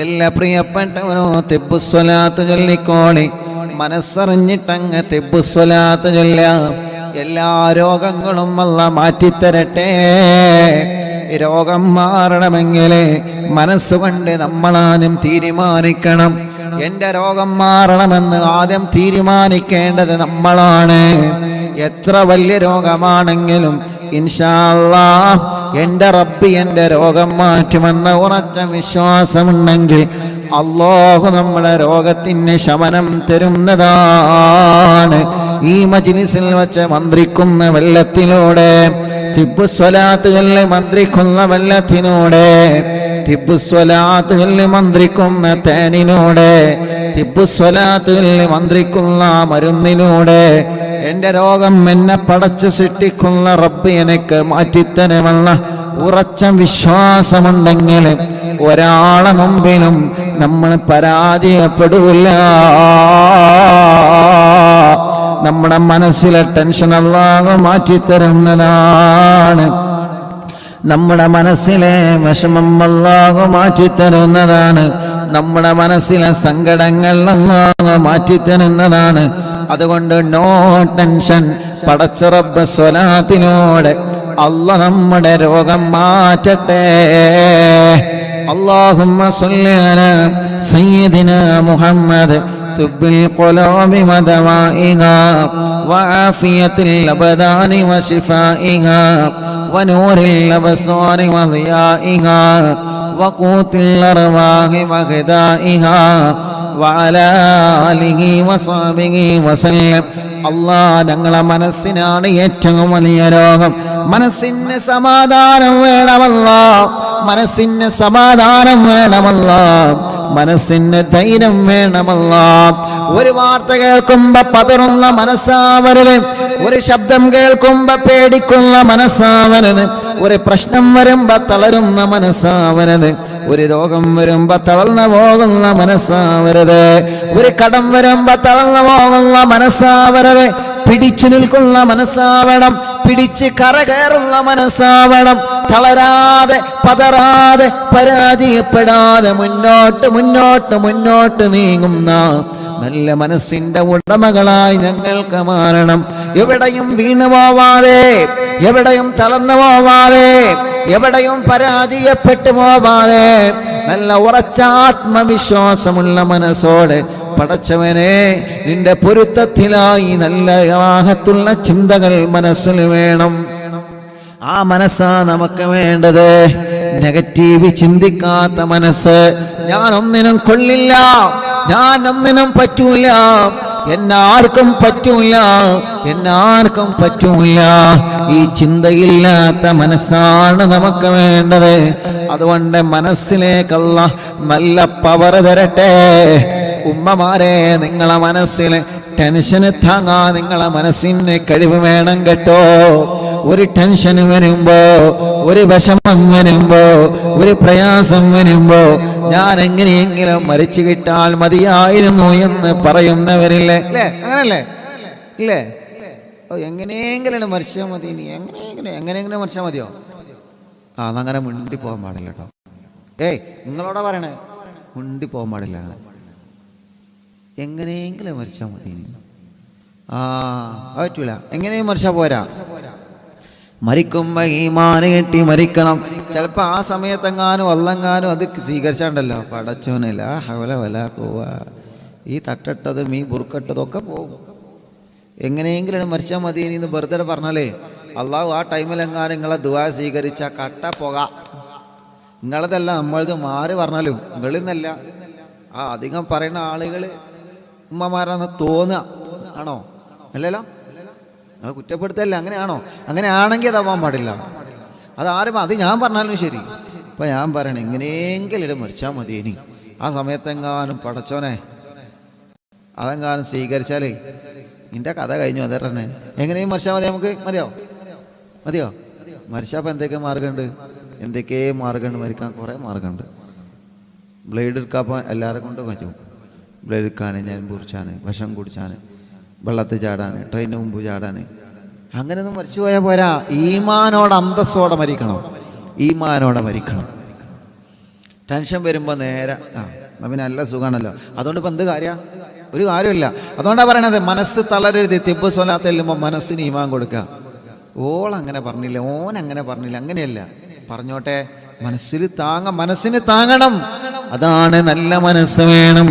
എല്ലാ പ്രിയപ്പെട്ടവനോ തിബ്ബുസ്വലാത്ത് ചൊല്ലിക്കോളി. മനസ്സറിഞ്ഞിട്ടങ്ങ് തിബ്ബുസ്വലാത്ത് ചൊല്ല. എല്ലാ രോഗങ്ങളും അല്ലാഹ് മാറ്റിത്തരട്ടെ. രോഗം മാറണമെങ്കിൽ മനസ്സുകൊണ്ട് നമ്മളാദ്യം തീരുമാനിക്കണം. എൻ്റെ രോഗം മാറണമെന്ന് ആദ്യം തീരുമാനിക്കേണ്ടത് നമ്മളാണ്. എത്ര വലിയ രോഗമാണെങ്കിലും ഇൻഷാ അല്ലാഹ് എൻ്റെ റബ്ബ് എൻ്റെ രോഗം മാറ്റുമെന്ന ഉറച്ച വിശ്വാസമുണ്ടെങ്കിൽ അല്ലാഹു നമ്മുടെ രോഗത്തിന് ശമനം തരുന്നതാണ്. ഈ മജ്ലിസിൽ വെച്ച് മന്ത്രിക്കുന്ന വെള്ളത്തിലൂടെ, തിബ്ബുസ്വലാത്തുകളിൽ മന്ത്രിക്കുന്ന വെള്ളത്തിലൂടെ, തിബ്ബുസ്വലാത്തുകളിൽ മന്ത്രിക്കുന്ന തേനിലൂടെ, തിബ്ബുസ്വലാത്തുകളിൽ മന്ത്രിക്കുന്ന മരുന്നിലൂടെ എൻ്റെ രോഗം എന്നെ പടച്ചു സൃഷ്ടിക്കുന്ന റബ്ബ് എനിക്ക് മാറ്റിത്തരുമെന്ന ഉറച്ച വിശ്വാസമുണ്ടെങ്കിൽ ഒരാളെ മുമ്പിലും നമ്മൾ പരാജയപ്പെടില്ല. നമ്മുടെ മനസ്സിലെ ടെൻഷൻ അല്ലാഹു മാറ്റിത്തരുന്നതാണ്. നമ്മുടെ മനസ്സിലെ വിഷമം അല്ലാഹു മാറ്റിത്തരുന്നതാണ്. നമ്മുടെ മനസ്സിലെ സങ്കടങ്ങൾ അല്ലാഹു മാറ്റിത്തരുന്നതാണ്. അതുകൊണ്ട് നോ ടെൻഷൻ. പടച്ച റബ്ബ് സ്വലാത്തിനോട് അല്ലാഹ് നമ്മുടെ രോഗം മാറ്റട്ടെ. اللهم صل على سيدنا محمد طب القلوب ودوائها وعافية الأبدان وشفائها ونور الأبصار وضيائها وقوت الأرواح وغذائها وعلى آله وصحبه وسلم. അല്ലാഹ് ഞങ്ങളെ മനസ്സിനാണ് ഏറ്റവും വലിയ രോഗം. മനസ്സിന് സമാധാനം വേണമല്ലാ, മനസ്സിന് സമാധാനം വേണമല്ലാ, മനസ്സിന് ധൈര്യം വേണമല്ലാ. ഒരു വാർത്ത കേൾക്കുമ്പോ പതറുന്ന മനസ്സാവരുത്, ഒരു ശബ്ദം കേൾക്കുമ്പോ പേടിക്കുന്ന മനസ്സാവരുത്, ഒരു പ്രശ്നം വരുമ്പോ തളരുന്ന മനസ്സാവരുത്, ഒരു രോഗം വരുമ്പോ തളർന്നു പോകുന്ന മനസ്സാവരുത്, ഒരു കടം വരുമ്പോ തളർന്നു പോകുന്ന മനസ്സാവരുത്. പിടിച്ചു നിൽക്കുന്ന മനസ്സാവണം, പിടിച്ച് കരകയറുന്ന മനസ്സാവണം. തളരാതെ പതറാതെ പരാജയപ്പെടാതെ മുന്നോട്ട് മുന്നോട്ട് മുന്നോട്ട് നീങ്ങുന്ന നല്ല മനസ്സിന്റെ ഉടമകളായി ഞങ്ങൾക്ക് മാറണം. എവിടെയും വീണു പോവാതെ, എവിടെയും തളർന്നു പോവാതെ, എവിടെയും പരാജയപ്പെട്ടു പോവാതെ നല്ല ഉറച്ച ആത്മവിശ്വാസമുള്ള മനസ്സോടെ പടച്ചവനെ നിന്റെ പൊരുത്തത്തിലായി നല്ല റാഹത്തുള്ള ചിന്തകൾ മനസ്സിൽ വേണം. ആ മനസ്സാ നമുക്ക് വേണ്ടത്. നെഗറ്റീവ് ചിന്തിക്കാത്ത മനസ്സ്. ഞാൻ ഒന്നിനും കൊള്ളില്ല, ഞാൻ ഒന്നിനും പറ്റൂല, എന്നാർക്കും പറ്റൂല, എന്നാർക്കും പറ്റൂല, ഈ ചിന്തയില്ലാത്ത മനസ്സാണ് നമുക്ക് വേണ്ടത്. അതുകൊണ്ട് മനസ്സിലേക്കുള്ള നല്ല പവർ തരട്ടെ. ഉമ്മമാരെ, നിങ്ങളെ മനസ്സിൽ ടെൻഷന് താങ്ങാൻ നിങ്ങളെ മനസ്സിന് കഴിവ് വേണം കേട്ടോ. ഒരു ടെൻഷൻ വരുമ്പോ, ഒരു വിഷമം വരുമ്പോ, ഒരു പ്രയാസം വരുമ്പോ ഞാൻ എങ്ങനെയെങ്കിലും മരിച്ചു കിട്ടാൽ മതിയായിരുന്നു എന്ന് പറയുന്നവരില്ലേ? അല്ലേ? അങ്ങനല്ലേ? ഇല്ലേ? ഓ, എങ്ങനെയെങ്കിലും മരിച്ചാൽ മതി, ഇനി എങ്ങനെയെങ്കിലും മരിച്ചാൽ മതിയോ? അതങ്ങനെ മുണ്ടി പോകാൻ പാടില്ല കേട്ടോ. നിങ്ങളോടാ പറയണേ, മുണ്ടി പോകാൻ പാടില്ല. എങ്ങനെയെങ്കിലും മരിച്ചാൽ മതി. പറ്റൂല, എങ്ങനെയും മരിച്ചാൽ പോരാ. മരിക്കുമ്പോ ഈമാന് കെട്ടി മരിക്കണം. ചിലപ്പോ ആ സമയത്തെങ്ങാനും വല്ലെങ്ങാനും അത് സ്വീകരിച്ചാണ്ടല്ലോ, പടച്ചോനില്ല ഹവല വല പോവാ, ഈ തട്ടിട്ടതും ഈ ബുർക്കട്ടതൊക്കെ പോകും. എങ്ങനെയെങ്കിലും മരിച്ചാൽ മതി എന്ന് വെറുതെ പറഞ്ഞാലേ അള്ളാഹു ആ ടൈമിലെങ്ങാനും നിങ്ങളെ ദുആ സ്വീകരിച്ച കട്ട പോക. നിങ്ങളതല്ല, നമ്മളത് മാറി പറഞ്ഞാലും നിങ്ങളിൽ നിന്നല്ല. ആ അധികം പറയുന്ന ആളുകൾ ഉമ്മമാരാന്ന് തോന്നുക. ആണോ? അല്ലല്ലോ, നിങ്ങൾ കുറ്റപ്പെടുത്തല്ല. അങ്ങനെയാണോ? അങ്ങനെയാണെങ്കിൽ അതാവാൻ പാടില്ല. അതാരും അത് ഞാൻ പറഞ്ഞാലും ശരി. ഇപ്പം ഞാൻ പറയണേ, എങ്ങനെയെങ്കിലും മരിച്ചാൽ മതി. ഇനി ആ സമയത്തെങ്ങാനും പടച്ചോനെ അതെങ്ങാനും സ്വീകരിച്ചാലേ നിന്റെ കഥ കഴിഞ്ഞു. അതേ തന്നെ എങ്ങനെയും മരിച്ചാൽ മതി. നമുക്ക് മതിയോ? മതിയോ? മരിച്ചപ്പോൾ എന്തൊക്കെ മാർഗമുണ്ട്? എന്തൊക്കെ മാർഗമുണ്ട് മരിക്കാൻ? കുറേ മാർഗമുണ്ട്. ബ്ലേഡ് എടുക്കാൻ എല്ലാവരെ കൊണ്ട് പറ്റും. ബ്ലേഡ് എടുക്കാൻ, ഞാൻ കുറിച്ചാൻ, വിഷം കുടിച്ചാൻ, വെള്ളത്തിൽ ചാടാൻ, ട്രെയിനിന് മുമ്പ് ചാടാൻ. അങ്ങനെയൊന്നും മരിച്ചു പോയാൽ പോരാ. ഈമാനോടെ അന്തസ്സോടെ മരിക്കണം. ഈമാനോടെ മരിക്കണം. ടെൻഷൻ വരുമ്പോൾ നേരെ പിന്നെ നല്ല സുഖമാണല്ലോ. അതുകൊണ്ട് ഇപ്പം എന്ത് കാര്യമാണ്? ഒരു കാര്യമില്ല. അതുകൊണ്ടാണ് പറയണത് മനസ്സ് തളരരുത്. തിബ്ബ് സ്വലാത്ത് ചെല്ലുമ്പോൾ മനസ്സിന് ഈമാൻ കൊടുക്കുക. ഓളങ്ങനെ പറഞ്ഞില്ല, ഓൻ അങ്ങനെ പറഞ്ഞില്ല, അങ്ങനെയല്ല, പറഞ്ഞോട്ടെ. മനസ്സിന് താങ്ങണം. അതാണ് നല്ല മനസ്സ് വേണം.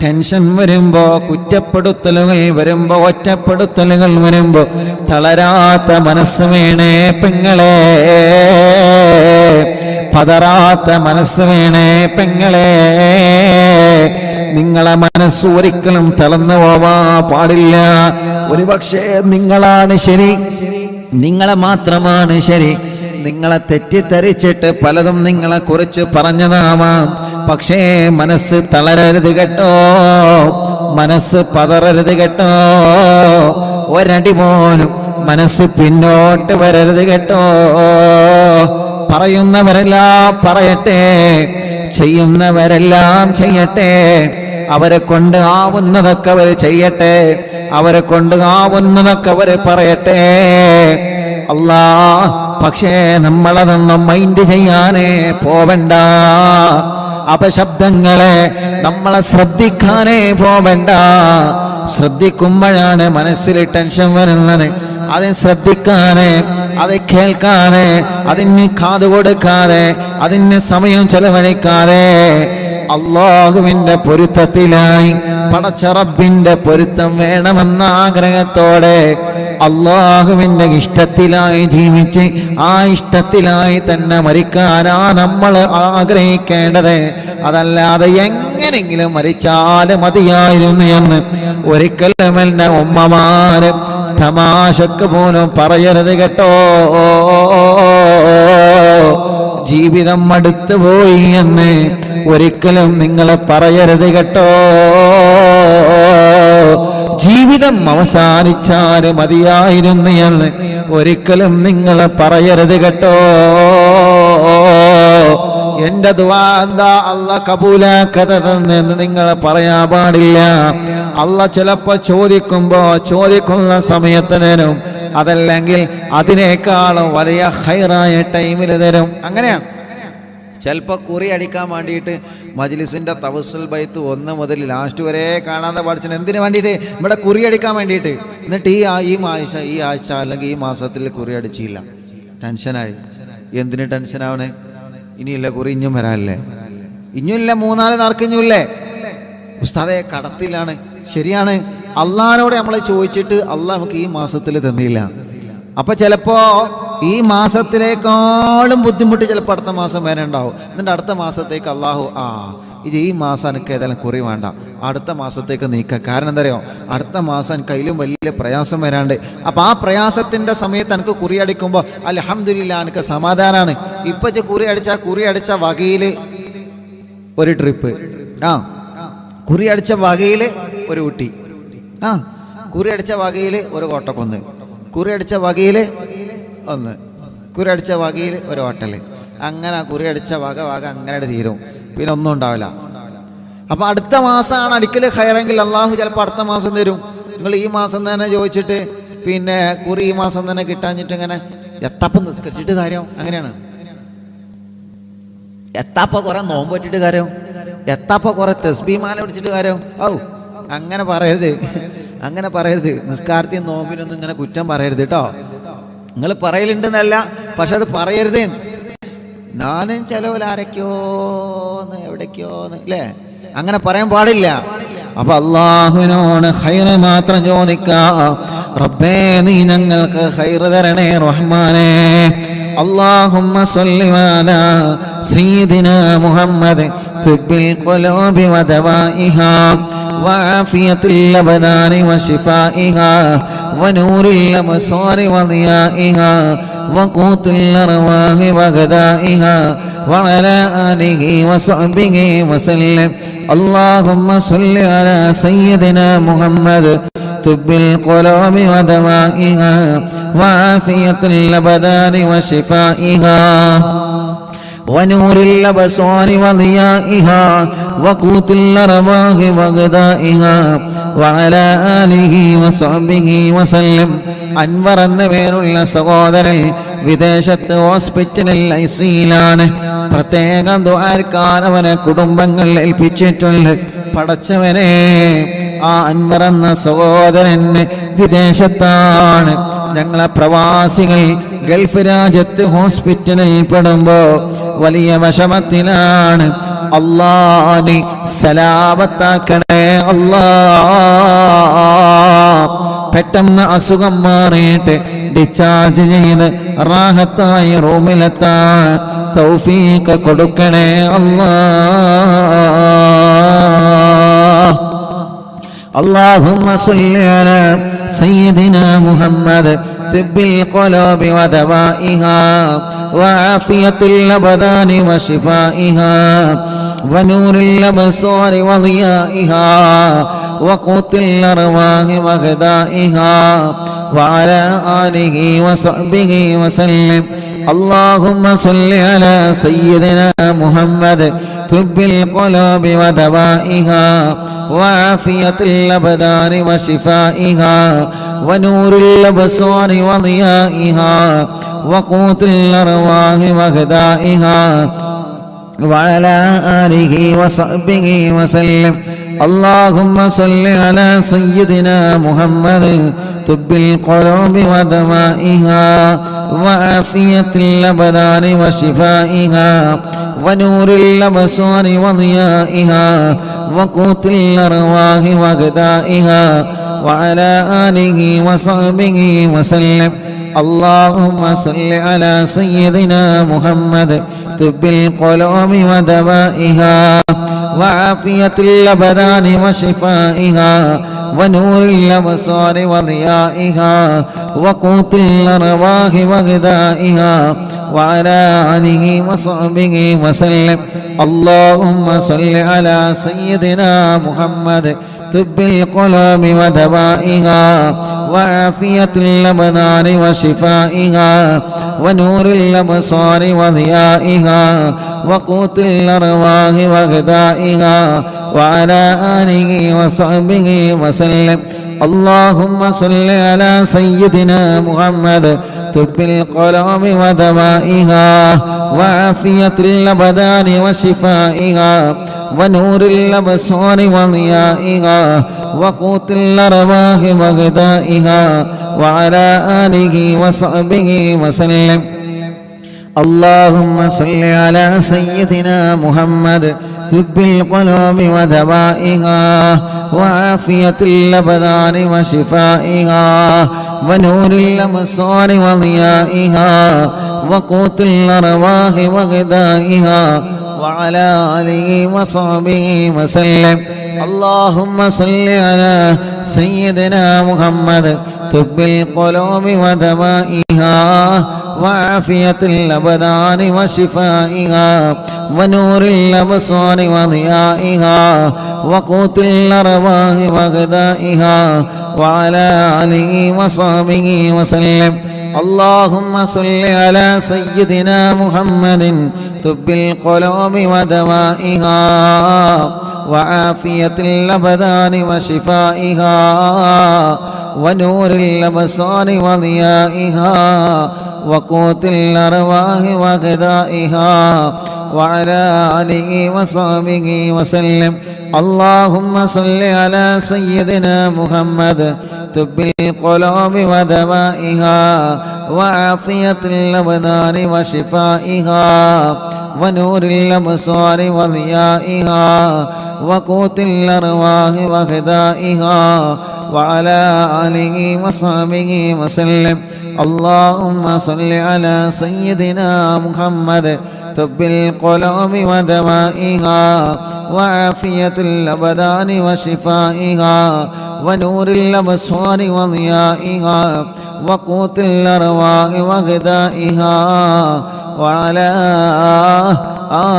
ടെൻഷൻ വരുമ്പോ, കുറ്റപ്പെടുത്തലുകൾ വരുമ്പോ, ഒറ്റപ്പെടുത്തലുകൾ വരുമ്പോ തളരാത്ത മനസ്സ് വേണേ പെങ്ങളെ, പതറാത്ത മനസ്സ് വേണേ പെങ്ങളെ. നിങ്ങളെ മനസ്സ് ഒരിക്കലും തളർന്നു പോവാ പാടില്ല. ഒരുപക്ഷെ നിങ്ങളാണ് ശരി, നിങ്ങളെ മാത്രമാണ് ശരി. നിങ്ങളെ തെറ്റിദ്ധരിച്ചിട്ട് പലതും നിങ്ങളെ കുറിച്ച് പറഞ്ഞതാവാം. പക്ഷേ മനസ്സ് തളരരുത് കേട്ടോ, മനസ്സ് പതറരുത് കേട്ടോ. ഒരടി പോലും മനസ്സ് പിന്നോട്ട് വരരുത് കേട്ടോ. പറയുന്നവരെല്ലാം പറയട്ടെ, ചെയ്യുന്നവരെല്ലാം ചെയ്യട്ടെ. അവരെ കൊണ്ട് ആവുന്നതൊക്കെ അവർ ചെയ്യട്ടെ, അവരെ കൊണ്ട് ആവുന്നതൊക്കെ അവർ പറയട്ടെ. അല്ലാ, പക്ഷേ നമ്മളതൊന്നും മൈൻഡ് ചെയ്യാനേ പോവണ്ട. അപശബ്ദങ്ങളെ നമ്മളെ ശ്രദ്ധിക്കാനേ പോവണ്ട. ശ്രദ്ധിക്കുമ്പോഴാണ് മനസ്സിൽ ടെൻഷൻ വരുന്നത്. അത് ശ്രദ്ധിക്കാതെ, അത് കേൾക്കാതെ, അതിന് കാത് കൊടുക്കാതെ, അതിന് സമയം ചെലവഴിക്കാതെ അല്ലാഹുവിന്റെ പൊരുത്തത്തിലായി, പടച്ച റബ്ബിന്റെ പൊരുത്തം വേണമെന്ന ആഗ്രഹത്തോടെ അല്ലാഹുവിന്റെ ഇഷ്ടത്തിലായി ജീവിച്ച് ആ ഇഷ്ടത്തിലായി തന്നെ മരിക്കാനാ നമ്മൾ ആഗ്രഹിക്കേണ്ടത്. അതല്ലാതെ എങ്ങനെങ്കിലും മരിച്ചാല് മതിയായിരുന്നു എന്ന് ഒരിക്കലും എന്റെ ഉമ്മമാര് തമാശക്ക് പോലും പറയരുത് കേട്ടോ. ജീവിതം മടുത്തു പോയി എന്ന് ഒരിക്കലും നിങ്ങൾ പറയരുത് കേട്ടോ. ജീവിതം അവസാനിച്ചാൽ മതിയായിരുന്നു എന്ന് ഒരിക്കലും നിങ്ങൾ പറയരുത് കേട്ടോ. എന്റെ ദുആ എന്താ അല്ലാഹ് കബൂലാക്കതെന്ന് നിങ്ങൾ പറയാൻ പാടില്ല. അല്ലാഹ് ചിലപ്പോ ചോദിക്കുന്ന സമയത്ത് തരും, അതല്ലെങ്കിൽ അതിനേക്കാളും വലിയ ഹൈറായ ടൈമിൽ തരും. അങ്ങനെയാണ്. ചിലപ്പോൾ കുറി അടിക്കാൻ വേണ്ടിയിട്ട് മജ്ലിസിൻ്റെ തവസ്സുൽ ബൈത്ത് 1 മുതൽ ലാസ്റ്റ് വരെ കാണാതെ പഠിച്ചത് എന്തിനു വേണ്ടിയിട്ട്? ഇവിടെ കുറി അടിക്കാൻ വേണ്ടിയിട്ട്. എന്നിട്ട് ഈ ആഴ്ച അല്ലെങ്കിൽ ഈ മാസത്തിൽ കുറി അടിച്ചില്ല, ടെൻഷനായി. എന്തിന് ടെൻഷനാവണേ? ഇനിയില്ല കുറി, ഇഞ്ഞും വരാനല്ലേ, ഇഞ്ഞുമില്ല 3-4 നാർക്കിഞ്ഞുമില്ലേ. ഉസ്താദേ കടത്തിലാണ്. ശരിയാണ്, അള്ളാഹിനോട് നമ്മൾ ചോദിച്ചിട്ട് അള്ളാഹ് നമുക്ക് ഈ മാസത്തിൽ തന്നില്ല. അപ്പൊ ചിലപ്പോ ഈ മാസത്തിലേക്കാളും ബുദ്ധിമുട്ട് ചിലപ്പോൾ അടുത്ത മാസം വരെ ഉണ്ടാവും. എന്നിട്ട് അടുത്ത മാസത്തേക്ക് അള്ളാഹു ഇത് ഈ മാസം എനിക്ക് ഏതായാലും കുറി വേണ്ട, അടുത്ത മാസത്തേക്ക് നീക്കുക. കാരണം എന്താ അറിയോ? അടുത്ത മാസം എനിക്ക് അതിലും വലിയ പ്രയാസം വരാണ്ട്. അപ്പൊ ആ പ്രയാസത്തിന്റെ സമയത്ത് എനിക്ക് കുറി അടിക്കുമ്പോൾ അൽഹംദുലില്ലാ എനിക്ക് സമാധാനാണ്. ഇപ്പൊ കുറി അടിച്ച വകയില് ഒരു ട്രിപ്പ്, കുറി അടിച്ച വകയില് ഒരു ഊട്ടി, കുറി അടിച്ച വകയില് ഒരു കോട്ടക്കുന്ന്, കുറി അടിച്ച വകയില് ഒന്ന്, കുറി അടിച്ച വകയിൽ ഒരു ഹോട്ടല്. അങ്ങനെ കുറി അടിച്ച വക അങ്ങനെ തീരും, പിന്നെ ഒന്നും ഉണ്ടാവില്ല. അപ്പൊ അടുത്ത മാസമാണ് അടിക്കൽ ഹയറെങ്കിൽ അള്ളാഹു ചിലപ്പോൾ അടുത്ത മാസം തരും. നിങ്ങൾ ഈ മാസം തന്നെ ചോദിച്ചിട്ട് പിന്നെ കുറി ഈ മാസം തന്നെ കിട്ടാഞ്ഞിട്ട് ഇങ്ങനെ എത്താപ്പം നിസ്കരിച്ചിട്ട് കാര്യം. അങ്ങനെയാണ്. എത്താപ്പ കുറെ നോമ്പ് പറ്റിയിട്ട് കാര്യം, എത്താപ്പ കുറെ തസ്ബീമാല പിടിച്ചിട്ട് കാര്യം. അങ്ങനെ പറയരുത്, അങ്ങനെ പറയരുത്. നിസ്കാരത്തിൽ നോമ്പിനൊന്നും ഇങ്ങനെ കുറ്റം പറയരുത് കേട്ടോ. നിങ്ങൾ പറയലുണ്ടെന്നല്ല, പക്ഷെ അത് പറയരുത്. ഞാനും ചിലവരാരൊക്കെയോന്ന് എവിടേക്കോന്ന് അല്ലേ, അങ്ങനെ പറയാൻ പാടില്ല. അപ്പൊ അള്ളാഹുവിനോട് ഖൈർ മാത്രം ചോദിക്കാം. റബ്ബേ നീ ഞങ്ങൾക്ക് ഖൈർ തരണേ റഹ്മാനേ. اللهم صل على سيدنا محمد طب القلوب ودوائها وعافية الأبدان وشفائها ونور الأبصار وضيائها وقوت الأرواح وغذائها وعلى آله وصحبه وسلم. اللهم صل على سيدنا محمد طب القلوب ودوائها وعافية الأبدان وشفائها ونور الأبصار وضيائها وقوت الأرواح وغذائها وعلى آله وصحبه وسلم. അൻവർ എന്ന പേരുള്ള സഹോദരൻ വിദേശത്ത് ഹോസ്പിറ്റലിൽ ഐസിയിലാണ്. പ്രത്യേകം ദുആർക്കാൻ അവനെ കുടുംബങ്ങൾ ഏൽപ്പിച്ചിട്ടുണ്ട്. പടച്ചവനെ, ആ അൻവർ എന്ന സഹോദരന് വിദേശത്താണ്. ഞങ്ങളെ പ്രവാസികൾ ഗൾഫ് രാജ്യത്ത് ഹോസ്പിറ്റലിൽ പെടുമ്പോ വലിയ വിഷമത്തിലാണ്. അല്ലാഹ് സലാമത്താക്കണേ അല്ലാ. പെട്ടെന്ന് അസുഖം മാറിയിട്ട് ഡിസ്ചാർജ് ചെയ്ത് റാഹത്തായി റൂമിലെത്താൻ തൗഫീഖ് കൊടുക്കണേ അല്ലാ. اللهم صل على سيدنا محمد طب القلوب ودوائها وعافية الأبدان وشفائها ونور الأبصار وضيائها وقوت الأرواح وغذائها وعلى آله وصحبه وسلم. اللهم صل على سيدنا محمد طب القلوب ودوائها وعافية الأبدان وشفائها ونور الأبصار وضيائها وقوت الأرواح وغذائها وعلى آله وصحبه وسلم. اللهم صل على سيدنا محمد طب القلوب ودوائها وعافية الأبدان وشفائها ونور الأبصار وضيائها وقوت الأرواح وغذائها وعلى آله وصحبه وسلم. اللهم صل على سيدنا محمد طب القلوب ودوائها وعافية الأبدان وشفائها ونور الأبصار وضيائها وقوت الأرواح وغذائها وعلى آله وصحبه وسلم. اللهم صل على سيدنا محمد طب القلوب ودوائها وعافية الأبدان وشفائها ونور الأبصار وضيائها وقوت الأرواح وغذائها وعلى آله وصحبه وسلم. اللهم صل على سيدنا محمد طب القلوب ودوائها وعافية الأبدان وشفائها ونور الأبصار وضيائها وقوت الأرواح وغذائها وعلى آله وصحبه وسلم. اللهم صل على سيدنا محمد طب القلوب ودوائها وعافية الأبدان وشفائها ونور الأبصار وضيائها وقوت الأرواح وغذائها وعلى آله وصحبه وسلم. اللهم صل على سيدنا محمد طب القلوب ودوائها وعافية الأبدان وشفائها ونور الأبصار وضيائها وقوت الأرواح وغذائها وعلى آله وصحبه وسلم. اللهم صل على سيدنا محمد طب القلوب ودوائها وعافية الأبدان وشفائها ونور الأبصار وضيائها وقوت الأرواح وغذائها وعلى آله وصحبه وسلم. اللهم صل على سيدنا محمد طب القلوب ودوائها وعافية الأبدان وشفائها ونور الأبصار وضيائها وقوت الأرواح وغذائها وعلى آله وصحبه وسلم. اللهم صل على سيدنا محمد طب القلوب ودوائها وعافية الأبدان وشفائها ونور الأبصار وضيائها وقوت الأرواح وغذائها وعلى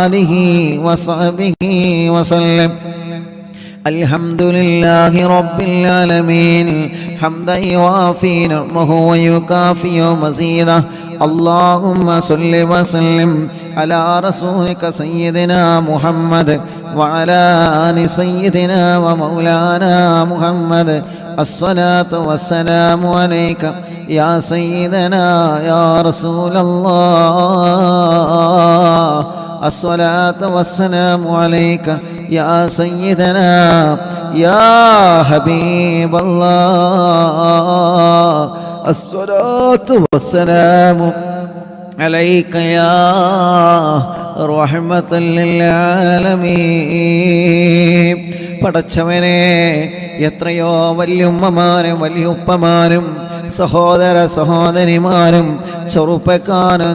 آله وصحبه وسلم. الحمد لله رب العالمين حمدا يوافي نعمه ويكافئ مزيده. اللهم صل وسلم على رسولك سيدنا محمد وعلى آل سيدنا ومولانا محمد. الصلاة والسلام عليك يا سيدنا يا رسول الله. الصلاة والسلام عليك يا سيدنا يا حبيب الله الصلاة والسلام عليك يا رحمة للعالمين പടച്ചവനെ എത്രയോ വല്യുമ്മമാരും വലിയുപ്പമാരും സഹോദര സഹോദരിമാരും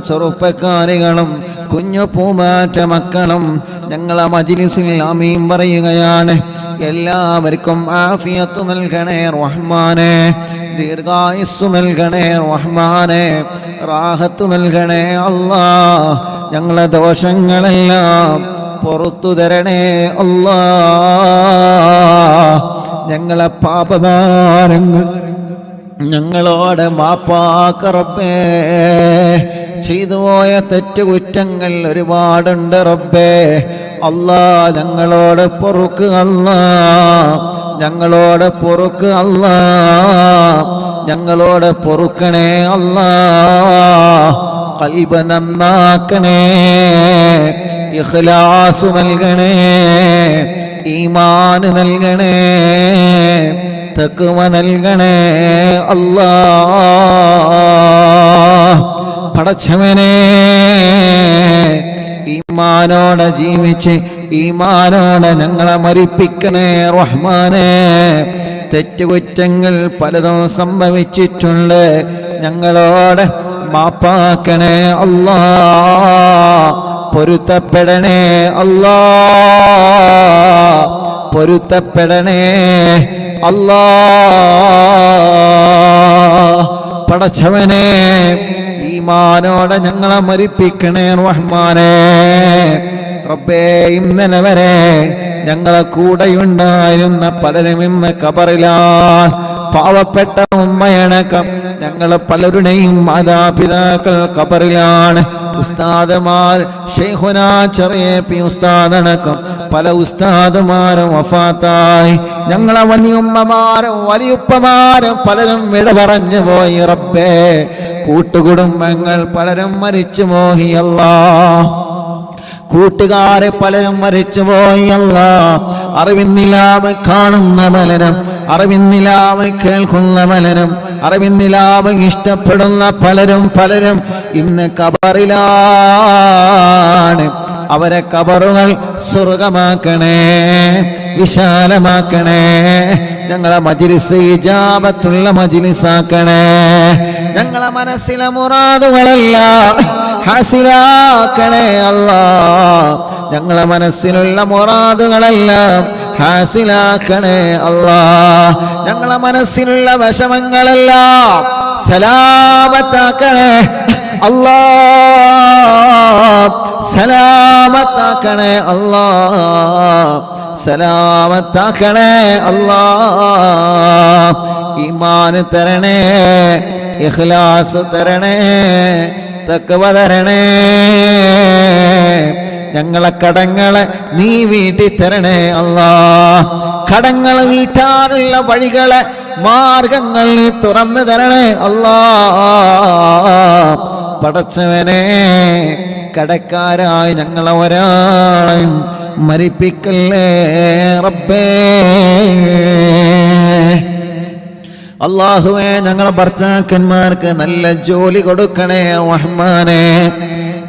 ചെറുപ്പക്കാരികളും കുഞ്ഞു പൂമാറ്റ മക്കളും ഞങ്ങളെ മജ്‌ലിസിൽ ആമീൻ പറയുകയാണ്. എല്ലാവർക്കും ആഫിയത്ത് നൽകണേ റഹ്മാനെ, ദീർഘായുസ്സ് നൽകണേ റഹ്മാനെ, റാഹത്ത് നൽകണേ അല്ലാഹ്. ഞങ്ങളെ ദോഷങ്ങളെല്ലാം പുറത്തു തരണേ അല്ലാഹ്. ഞങ്ങളെ പാപഭാരങ്ങൾ ഞങ്ങളോട് മാപ്പാക്ക റബ്ബേ. ചെയ്തുപോയ തെറ്റുകുറ്റങ്ങൾ ഒരുപാടുണ്ട് റബ്ബേ. അല്ലാഹ് ഞങ്ങളോട് പൊറുക്ക് അല്ലാഹ്, ഞങ്ങളോട് പൊറുക്ക് അല്ലാഹ്, ഞങ്ങളോട് പൊറുക്കണേ അല്ലാഹ്. ഖൽബ് നന്നാക്കണേ, ഇഖ്ലാസ് നൽകണേ, ഈമാൻ നൽകണേ, തഖ്വ നൽകണേ അല്ലാഹ്. പടച്ചവനെ ഈമാനോടെ ജീവിച്ച് ഈമാനോടെ ഞങ്ങളെ മരിപ്പിക്കണേ റഹ്മാനെ. തെറ്റുകുറ്റങ്ങൾ പലതും സംഭവിച്ചിട്ടുണ്ട്, ഞങ്ങളോട് മാപ്പാക്കണേ അല്ലാഹ്. പൊരുത്തപ്പെടണേ അല്ലാഹ്, പൊരുത്തപ്പെടണേ അല്ലാഹ്. പടച്ചവനെ ഈമാനോടെ ഞങ്ങളെ മരിപ്പിക്കണേ റഹ്മാനെ. റബ്ബേ, ഇന്നലെ വരെ ഞങ്ങളെ കൂടെയുണ്ടായിരുന്ന പലരും ഇന്ന് ഖബറിലാണ്. പാവപ്പെട്ട ഉമ്മയടക്കം ഞങ്ങൾ പലരുടെയും മാതാപിതാക്കൾ ഖബറിലാണ്. ഉസ്താദുമാർ, ശൈഖുനാ ചെറിയ പി ഉസ്താദടക്കം പല ഉസ്താദുമാരും വഫാത്തായി. ഞങ്ങളെ വലിയുമ്മമാരും വലിയുപ്പമാരും പലരും വിട പറഞ്ഞു പോയി റബ്ബേ. കൂട്ടുകുടുംബങ്ങൾ പലരും മരിച്ചു പോയി അല്ലാഹ്. കൂട്ടുകാരെ പലരും മരിച്ചു പോയി അല്ലാഹ്. അറിവിന്നിലാവ് കാണുന്ന പലരും, അറിവിന്നിലാവ് കേൾക്കുന്ന പലരും, അറിവിന്നിലാവ് ഇഷ്ടപ്പെടുന്ന പലരും ഇന്ന് ഖബറിലാണ്. അവരെ ഖബറുകൾ സ്വർഗമാക്കണേ, വിശാലമാക്കണേ. ഞങ്ങളെ മജ്‌ലിസ് ഇജാബത്തുള്ള മജ്‌ലിസാക്കണേ. ഞങ്ങളെ മനസ്സിലെ മുറാദുകളെല്ലാം ഹാസിലാക്കണേ അല്ലാഹ്. ഞങ്ങളെ മനസ്സിലുള്ള മുറാദുകളെല്ലാം ഹാസിലാക്കണേ അല്ലാഹ്. ഞങ്ങളെ മനസ്സിലുള്ള വിഷമങ്ങളെല്ലാം സലാമത്താക്കണേ അല്ലാഹ്. സലാമത്താക്കണേ അല്ലാഹ്, സലാമത്താക്കണേ അല്ലാഹ്. ഈമാൻ തരണേ, ഇഖ്ലാസ് തരണേ, തഖ്വ തരണേ. ഞങ്ങളെ കടങ്ങളെ നീ വീട്ടി തരണേ അല്ലാഹ്. കടങ്ങൾ വീട്ടാനുള്ള വഴികളെ മാർഗങ്ങൾ നീ തുറന്നു തരണേ അല്ലാഹ്. പടച്ചവനെ, കടക്കാരായി ഞങ്ങളെ ഒരാളെയും മരിപ്പിക്കല്ലേ റബ്ബേ. അല്ലാഹുവേ, ഞങ്ങളെ ഭർത്താക്കന്മാർക്ക് നല്ല ജോലി കൊടുക്കണേ റഹ്മാനെ.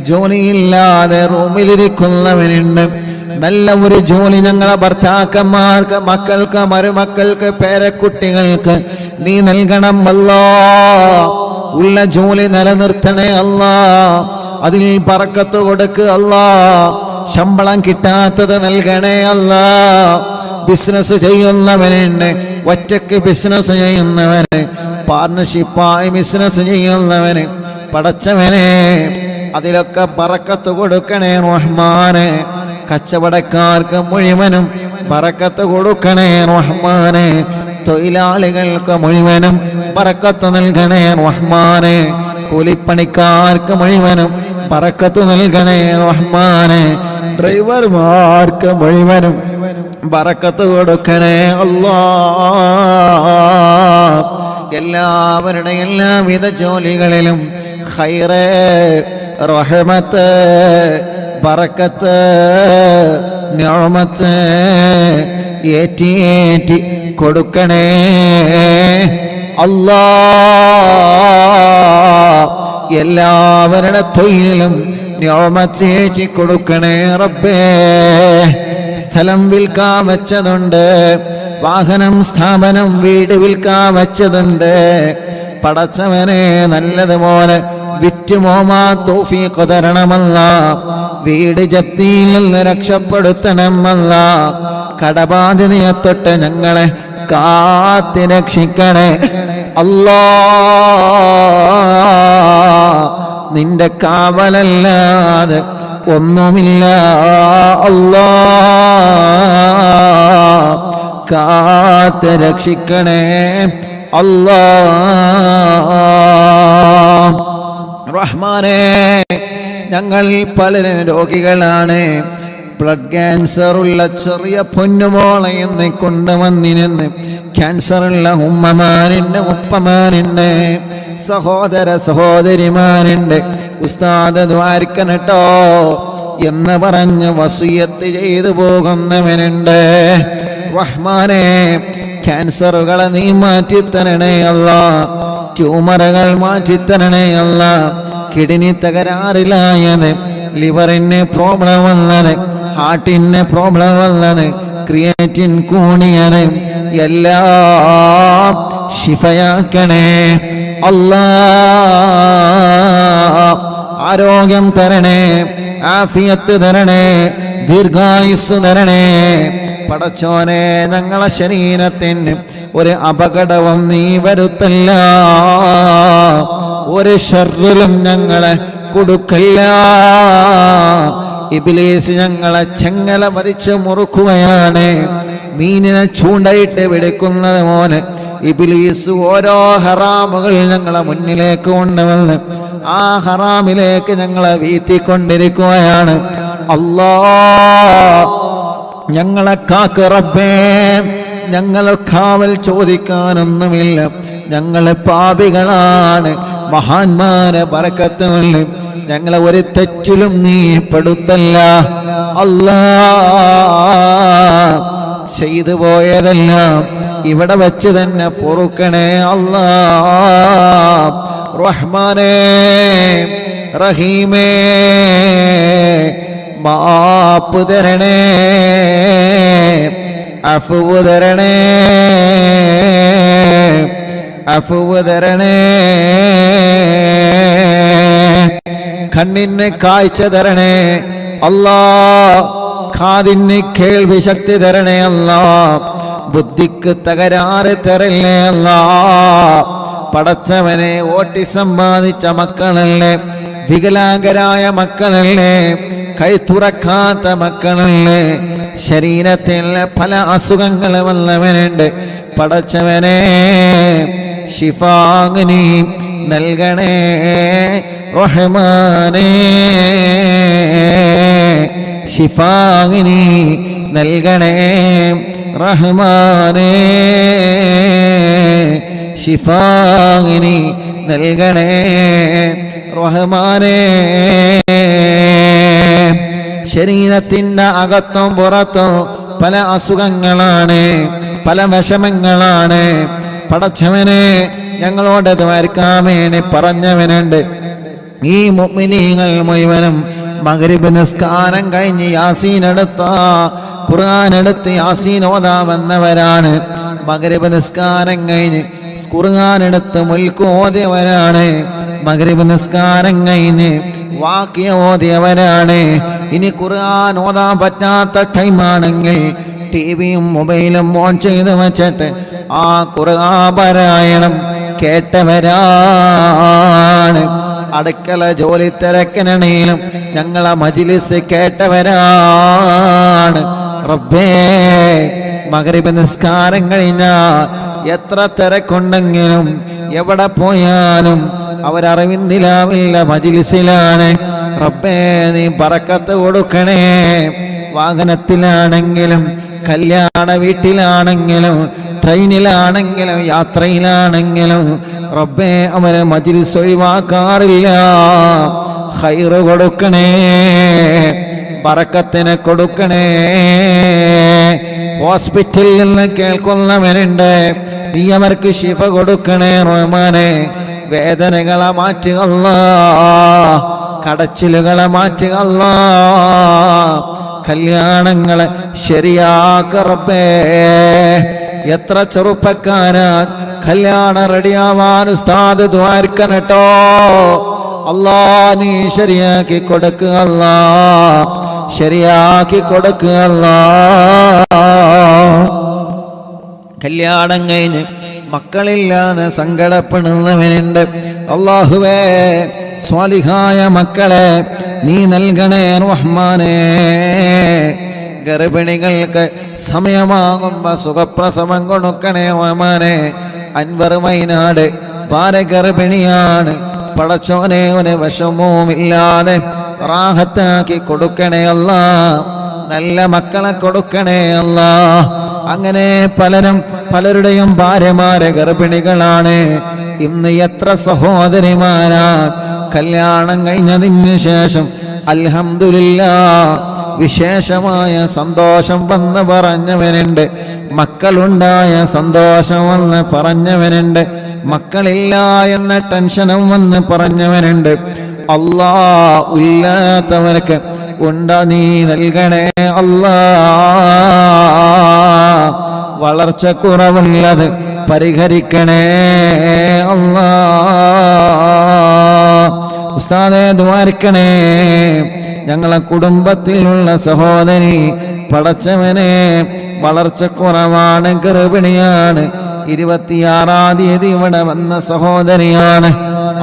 ജോലിയില്ലാതെ റൂമിലിരിക്കുന്നവനുണ്ട്, നല്ല ഒരു ജോലി ഞങ്ങളെ ഭർത്താക്കന്മാർക്ക്, മക്കൾക്ക്, മരുമക്കൾക്ക്, പേരക്കുട്ടികൾക്ക് നീ നൽകണം അല്ലാഹ്. ഉള്ള ജോലി നിലനിർത്തണേ അല്ലാഹ്. അതിൽ ബറക്കത്ത് കൊടുക്ക് അല്ലാഹ്. ശമ്പളം കിട്ടാത്തത് നൽകണേ അല്ലാഹ്. ബിസിനസ് ചെയ്യുന്നവനുണ്ട്, ഒറ്റയ്ക്ക് ബിസിനസ് ചെയ്യുന്നവന്, പാർട്ണർഷിപ്പായി ബിസിനസ് ചെയ്യുന്നവന്, പടച്ചവനെ അതിലൊക്കെ ബറക്കത്ത് കൊടുക്കണേ റഹ്മാനെ. കച്ചവടക്കാർക്ക് മുഴുവനും ബറക്കത്ത് കൊടുക്കണേ റഹ്മാനെ. തൊഴിലാളികൾക്ക് മുഴുവനും ബറക്കത്ത് നൽകണേ റഹ്മാനെ. കൂലിപ്പണിക്കാർക്ക് മുഴുവനും ബറക്കത്ത് നൽകണേ റഹ്മാനെ. ഡ്രൈവർമാർക്ക് മുഴുവനും ബറക്കത്ത് കൊടുക്കണേ അല്ലാഹ്. എല്ലാവരുടെ എല്ലാവിധ ജോലികളിലും ഖൈറ്, റഹ്മത്ത്, ബറക്കത്ത് നിഅമത്ത് ഏറ്റി കൊടുക്കണേ അല്ലാ. എല്ലാവരുടെ തൊഴിലും നിഅമത്ത് ഏറ്റി കൊടുക്കണേ റബ്ബേ. സ്ഥലം വിൽക്കാൻ വെച്ചതുണ്ട്, വാഹനം സ്ഥാപനം വീട് വിൽക്കാൻ വെച്ചതുണ്ട്. പടച്ചവനെ നല്ലതുപോലെ വിറ്റുമോമാ തൗഫീഖ് തരണമല്ല. വീട് ജപ്തിയിൽ നിന്ന് രക്ഷപ്പെടുത്തണമല്ല. കടബാധ്യതയെ തൊട്ട് ഞങ്ങളെ കാത്തി രക്ഷിക്കണേ അല്ലാ. നിന്റെ കാവലല്ലാതെ ഒന്നുമില്ല അല്ലാ. കാത്ത് രക്ഷിക്കണേ അല്ലാ. റഹ്മാനേ, ഞങ്ങൾ പലരും രോഗികളാണ്. ബ്ലഡ് ക്യാൻസർ ഉള്ള ചെറിയ പൊന്നുമോളെ എന്ന് കൊണ്ടുവന്നിരുന്ന് ക്യാൻസറുള്ള ഉമ്മമാരുണ്ട്, ഉപ്പമാരുണ്ട്, സഹോദര സഹോദരിമാരുണ്ട്. ഉസ്താദ് ദ്വാരക്കനട്ടോ എന്ന് പറഞ്ഞ് വസിയത്ത് ചെയ്തു പോകുന്നവനുണ്ട്. റഹ്മാനേ, ക്യാൻസറുകളെ നീ മാറ്റിത്തരണേ അല്ലാ. ട്യൂമറുകൾ മാറ്റിത്തരണേ അല്ലാ. കിഡ്നി തകരാറിലായത്, ലിവറിന് പ്രോബ്ലം വന്നത്, ഹാർട്ടിന് പ്രോബ്ലം വന്നത്, ക്രിയേറ്റിൻ കൂടിയത് എല്ലാം ശിഫയാക്കണേ അല്ലാ. ആരോഗ്യം തരണേ, ആഫിയത്ത് തരണേ, ദീർഘായുസ് തരണേ പടച്ചോനെ. ഞങ്ങളെ ശരീരത്തിന് ഒരു അപകടവും നീ വരുത്തല്ല, ഒരു ശർറിലും ഞങ്ങളെ കൊടുക്കല്ല. ഇബ്ലീസ് ഞങ്ങളെ ചെങ്ങല വലിച്ച് മുറുക്കുകയാണ്. മീനിനെ ചൂണ്ടയിട്ട് പിടിക്കുന്നത് പോലെ ഇബ്ലീസ് ഓരോ ഹറാമുകൾ ഞങ്ങളെ മുന്നിലേക്ക് കൊണ്ടുവന്ന് ആ ഹറാമിലേക്ക് ഞങ്ങളെ വീഴ്ത്തിക്കൊണ്ടിരിക്കുകയാണ്. അല്ലാ, ഞങ്ങളെ കാക്ക് റബ്ബേ. ഞങ്ങളെ കാവൽ ചോദിക്കാനൊന്നുമില്ല, ഞങ്ങളെ പാപികളാണ്. മഹാന്മാരെ ബറക്കത്തുകൊണ്ട് ഞങ്ങളെ ഒരു തെറ്റിലും നീ പെടുത്തല്ല അല്ലാ. ചെയ്തു പോയതെല്ലാം ഇവിടെ വെച്ച് തന്നെ പൊറുക്കണേ അല്ലാ. റഹ്മാനേ, റഹീമേ, മാപ്പ് തരണേ, അഫ്വ് തരണേ, അഫ്വ് തരണേ. കണ്ണിന് കാഴ്ച തരണേ അല്ലാ. കാതിന് കേൾവി ശക്തി തരണേ അല്ലാ. ബുദ്ധിക്ക് തകരാറ് തരല്ലേ അല്ലാ. പടച്ചവനെ, ഓട്ടിസം ബാധിച്ച മക്കളല്ലേ, വികലാംഗരായ മക്കളല്ലേ, കൈ തുറക്കാത്ത മക്കളല്ലേ, ശരീരത്തിൽ പല അസുഖങ്ങൾ വന്നവനുണ്ട്. പടച്ചവനെ, ശിഫാഗ്നി നൽകണേ റഹ്മാനേ. ശിഫാഗ്നി നൽകണേ റഹ്മാനേ. ശിഫാഗ്നി നൽകണേ റഹ്മാനേ. ശരീരത്തിൻ്റെ അകത്തും പുറത്തും പല അസുഖങ്ങളാണ്, പല വിഷമങ്ങളാണ്. പടച്ചവനെ, ഞങ്ങളോട് ദ്വാരക്കാൻ വേണ്ടി പറഞ്ഞവനുണ്ട്. ഈ മുഅ്മിനീങ്ങൾ മുഴുവനും മഗ്രിബ് നിസ്കാരം കഴിഞ്ഞ് യാസീൻ എടുത്ത, ഖുർആൻ എടുത്ത് യാസീൻ ഓതാമെന്നവരാണ്. മഗ്രിബ് നിസ്കാരം കഴിഞ്ഞ് ഖുർആൻ എടുത്ത് മുൽക്ക് ഓതിയവരാണ്. മഗ്രിബ് നിസ്കാരം കഴിഞ്ഞ് വാക്യ ഓതിയവരാണ്. ഇനി ഖുർആൻ ഓതാൻ പറ്റാത്ത ടൈമാണെങ്കിൽ ടിവിയും മൊബൈലും ഓൺ ചെയ്ത് വെച്ചിട്ട് ആ ഖുർആൻ പാരായണം കേട്ടവരാണ്. അടുക്കള ജോലി തിരക്കിനിടയിലും ഞങ്ങളെ മജ്ലിസ് കേട്ടവരാണ്. റബ്ബേ, മഗ്രിബ് നിസ്കാരം കഴിഞ്ഞാൽ എത്ര തിരക്കുണ്ടെങ്കിലും എവിടെ പോയാലും അവരറിവിന്ദിലാവില്ല മജ്ലിസിലാണ്. റബ്ബേ, നീ ബറക്കത്ത് കൊടുക്കണേ. വാഹനത്തിലാണെങ്കിലും കല്യാണ വീട്ടിലാണെങ്കിലും ട്രെയിനിലാണെങ്കിലും യാത്രയിലാണെങ്കിലും റബ്ബേ, അവരെ മജ്ലിസ് ഒഴിവാക്കാറില്ല. ഖൈറ് കൊടുക്കണേ. ബറക്കത്തിനെ കൊടുക്കണേ. ഹോസ്പിറ്റലിൽ നിന്ന് കേൾക്കുന്നവരുണ്ട്, നീ അവർക്ക് ശിഫ കൊടുക്കണേ റഹ്മാനെ. വേദനകളെ മാറ്റുക അല്ലാഹ്, കടച്ചിലുകളെ മാറ്റുക അല്ലാഹ്, കല്യാണങ്ങളെ ശരിയാക്ക റബ്ബേ. എത്ര ചെറുപ്പക്കാരാ കല്യാണം റെഡിയാവാൻ ഉസ്താദ് ദ്വാരക്കണട്ടോ. അല്ലാ നീ ശരിയാക്കി കൊടുക്കുക അല്ലാഹ്, ശരിയാക്കി കൊടുക്കുക അല്ലാഹ്. കല്യാണം കഴിഞ്ഞ് മക്കളില്ലാതെ സങ്കടപ്പെടുന്നവനുണ്ട്. അല്ലാഹുവേ സ്വാലിഹായ മക്കളെ നീ നൽകണേ റഹ്മാനേ. ഗർഭിണികൾക്ക് സമയമാകുമ്പോ സുഖപ്രസവം കൊടുക്കണേ റഹ്മാനെ. അൻവർ വയനാട് ഭാരഗർഭിണിയാണ്, പടച്ചോനെ ഒരു വിഷമവുമില്ലാതെ റാഹത്താക്കി കൊടുക്കണേ അല്ലാഹ്. നല്ല മക്കളെ കൊടുക്കണേ അല്ലാഹ്. അങ്ങനെ പലരുടെയും ഭാര്യമാരെ ഗർഭിണികളാണ്. ഇന്ന് എത്ര സഹോദരിമാരാ കല്യാണം കഴിഞ്ഞതിന് ശേഷം അൽഹംദുലില്ലാഹ് വിശേഷമായ സന്തോഷം വന്ന് പറഞ്ഞവനുണ്ട്, മക്കളുണ്ടായ സന്തോഷം വന്ന് പറഞ്ഞവനുണ്ട്, മക്കളില്ല എന്ന ടെൻഷനും വന്ന് പറഞ്ഞവനുണ്ട്. അല്ലാഹ് ഇല്ലാത്തവർക്ക് ഉണ്ടാ നീ നൽകണേ അല്ലാഹ്. വളർച്ച കുറവുള്ളത് പരിഹരിക്കണേ അല്ലാഹ്. ഉസ്താദേ ദ്വാരക്കണേ. ഞങ്ങളെ കുടുംബത്തിലുള്ള സഹോദരി പടച്ചവനെ വളർച്ചക്കുറവാണ്, ഗർഭിണിയാണ്, 26-ാം തീയതി ഇവിടെ വന്ന സഹോദരിയാണ്.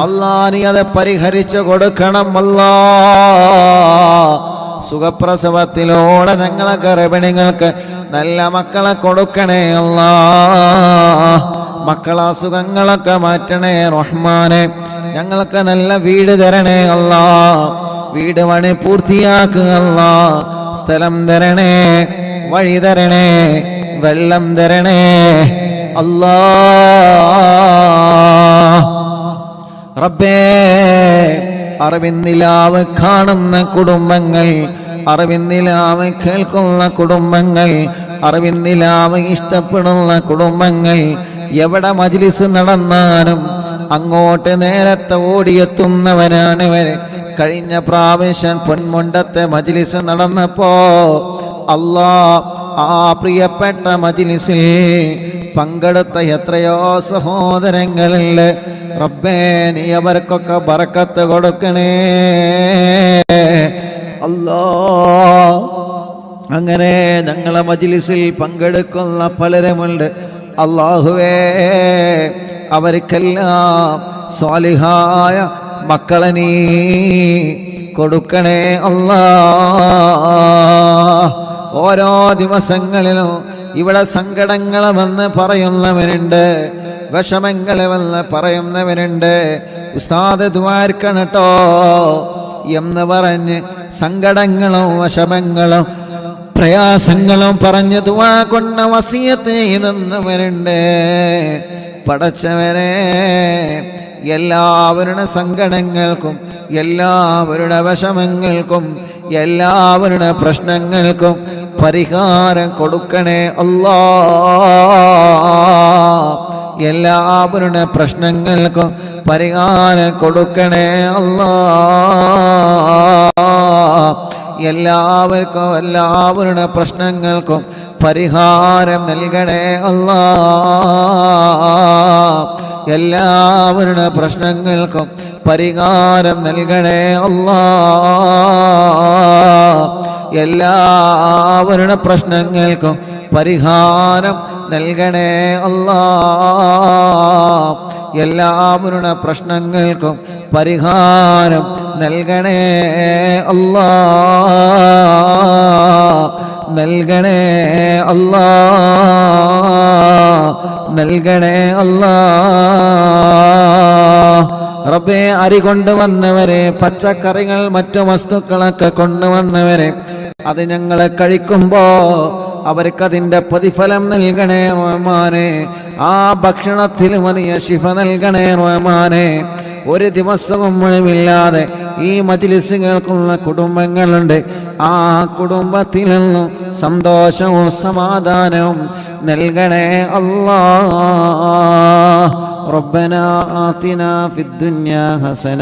അല്ലാഹ് നീ അത് പരിഹരിച്ചു കൊടുക്കണം അല്ലാഹ്. സുഖപ്രസവത്തിലൂടെ ഞങ്ങളെ ഗർഭിണികൾക്ക് നല്ല മക്കളെ കൊടുക്കണേ അല്ലാഹ്. മക്കളെ അസുഖങ്ങളൊക്കെ മാറ്റണേ റഹ്മാനെ. ഞങ്ങൾക്ക് നല്ല വീട് തരണേ അല്ലാഹ്. വീട് പണി പൂർത്തിയാക്കുക അല്ലാഹ്. സ്ഥലം തരണേ, വഴി തരണേ, വെള്ളം തരണേ അല്ലാഹ്. റബ്ബേ അറിവിന്നിലാവ് കാണുന്ന കുടുംബങ്ങൾ, അറിവിന്നിലാവ് കേൾക്കുന്ന കുടുംബങ്ങൾ, അറിവിന്നിലാവ് ഇഷ്ടപ്പെടുന്ന കുടുംബങ്ങൾ, എവിടെ മജ്ലിസ് നടന്നാലും അങ്ങോട്ട് നേരത്തെ ഓടിയെത്തുന്നവരാണ് ഇവര്. കഴിഞ്ഞ പ്രാവശ്യം പൊന്മുണ്ടത്തെ മജ്ലിസ് നടന്നപ്പോ അല്ലാഹ് ആ പ്രിയപ്പെട്ട മജ്ലിസിൽ പങ്കെടുത്ത എത്രയോ സഹോദരങ്ങളുണ്ട്. റബ്ബേ നീ അവർക്കൊക്കെ ബറക്കത്ത് കൊടുക്കണേ അല്ലാഹ്. അങ്ങനെ ഞങ്ങളെ മജ്ലിസിൽ പങ്കെടുക്കുന്ന പലരുമുണ്ട്. അല്ലാഹുവേ അവർക്കെല്ലാം സ്വാലിഹായ മക്കളെ നീ കൊടുക്കണേ അല്ലാഹ്. ഓരോ ദിവസങ്ങളിലും ഇവിടെ സങ്കടങ്ങൾ വന്ന് പറയുന്നവരുണ്ട്, വിഷമങ്ങൾ വന്ന് പറയുന്നവരുണ്ട്. ഉസ്താദ് ദ്വാരക്കണട്ടോ എന്ന് പറഞ്ഞ് സങ്കടങ്ങളും വിഷമങ്ങളും പ്രയാസങ്ങളും പറഞ്ഞ് ദുആ കൊണ്ട് വസിയത്ത് ചെയ്യുന്നവരുണ്ട്. പടച്ചവരെ എല്ലാവരുടെ സങ്കടങ്ങൾക്കും എല്ലാവരുടെ വിഷമങ്ങൾക്കും എല്ലാവരുടെ പ്രശ്നങ്ങൾക്കും പരിഹാരം കൊടുക്കണേ അല്ലാഹ്. എല്ലാവരുടെ പ്രശ്നങ്ങൾക്കും പരിഹാരം കൊടുക്കണേ അല്ലാഹ്. എല്ലാവരുടെ പ്രശ്നങ്ങൾക്കും പരിഹാരം നൽകണേ അല്ലാഹ്. എല്ലാവരുടെ പ്രശ്നങ്ങൾക്കും പരിഹാരം നൽകണേ അല്ലാഹ്. എല്ലാവരുടെ പ്രശ്നങ്ങൾക്കും പരിഹാരം നൽകണേ അല്ലാഹ്. എല്ലാവരുടെ പ്രശ്നങ്ങൾക്കും പരിഹാരം നൽകണേ അല്ലാഹ്. നൽകണേ അല്ലാഹ്. നൽകണേ അല്ലാഹ്. റബ്ബേ അരി കൊണ്ടുവന്നവരെ, പച്ചക്കറികൾ മറ്റു വസ്തുക്കളൊക്കെ കൊണ്ടുവന്നവരെ, അത് ഞങ്ങളെ കഴിക്കുമ്പോ അവർക്കതിൻ്റെ പ്രതിഫലം നൽകണേ റഹ്മാനെ. ആ ഭക്ഷണത്തിൽ വലിയ ശിഫ നൽകണേ റഹ്മാനെ. ഒരു ദിവസവും മുഴുവില്ലാതെ ഈ മജ്ലിസ് കേൾക്കുന്ന കുടുംബങ്ങളുണ്ട്. ആ കുടുംബത്തിലെന്നും സന്തോഷവും സമാധാനവും നൽകണേ അല്ലാഹ്. റബ്ബനാ ആതിനാ ഫിദ്ദുനിയാ ഹസന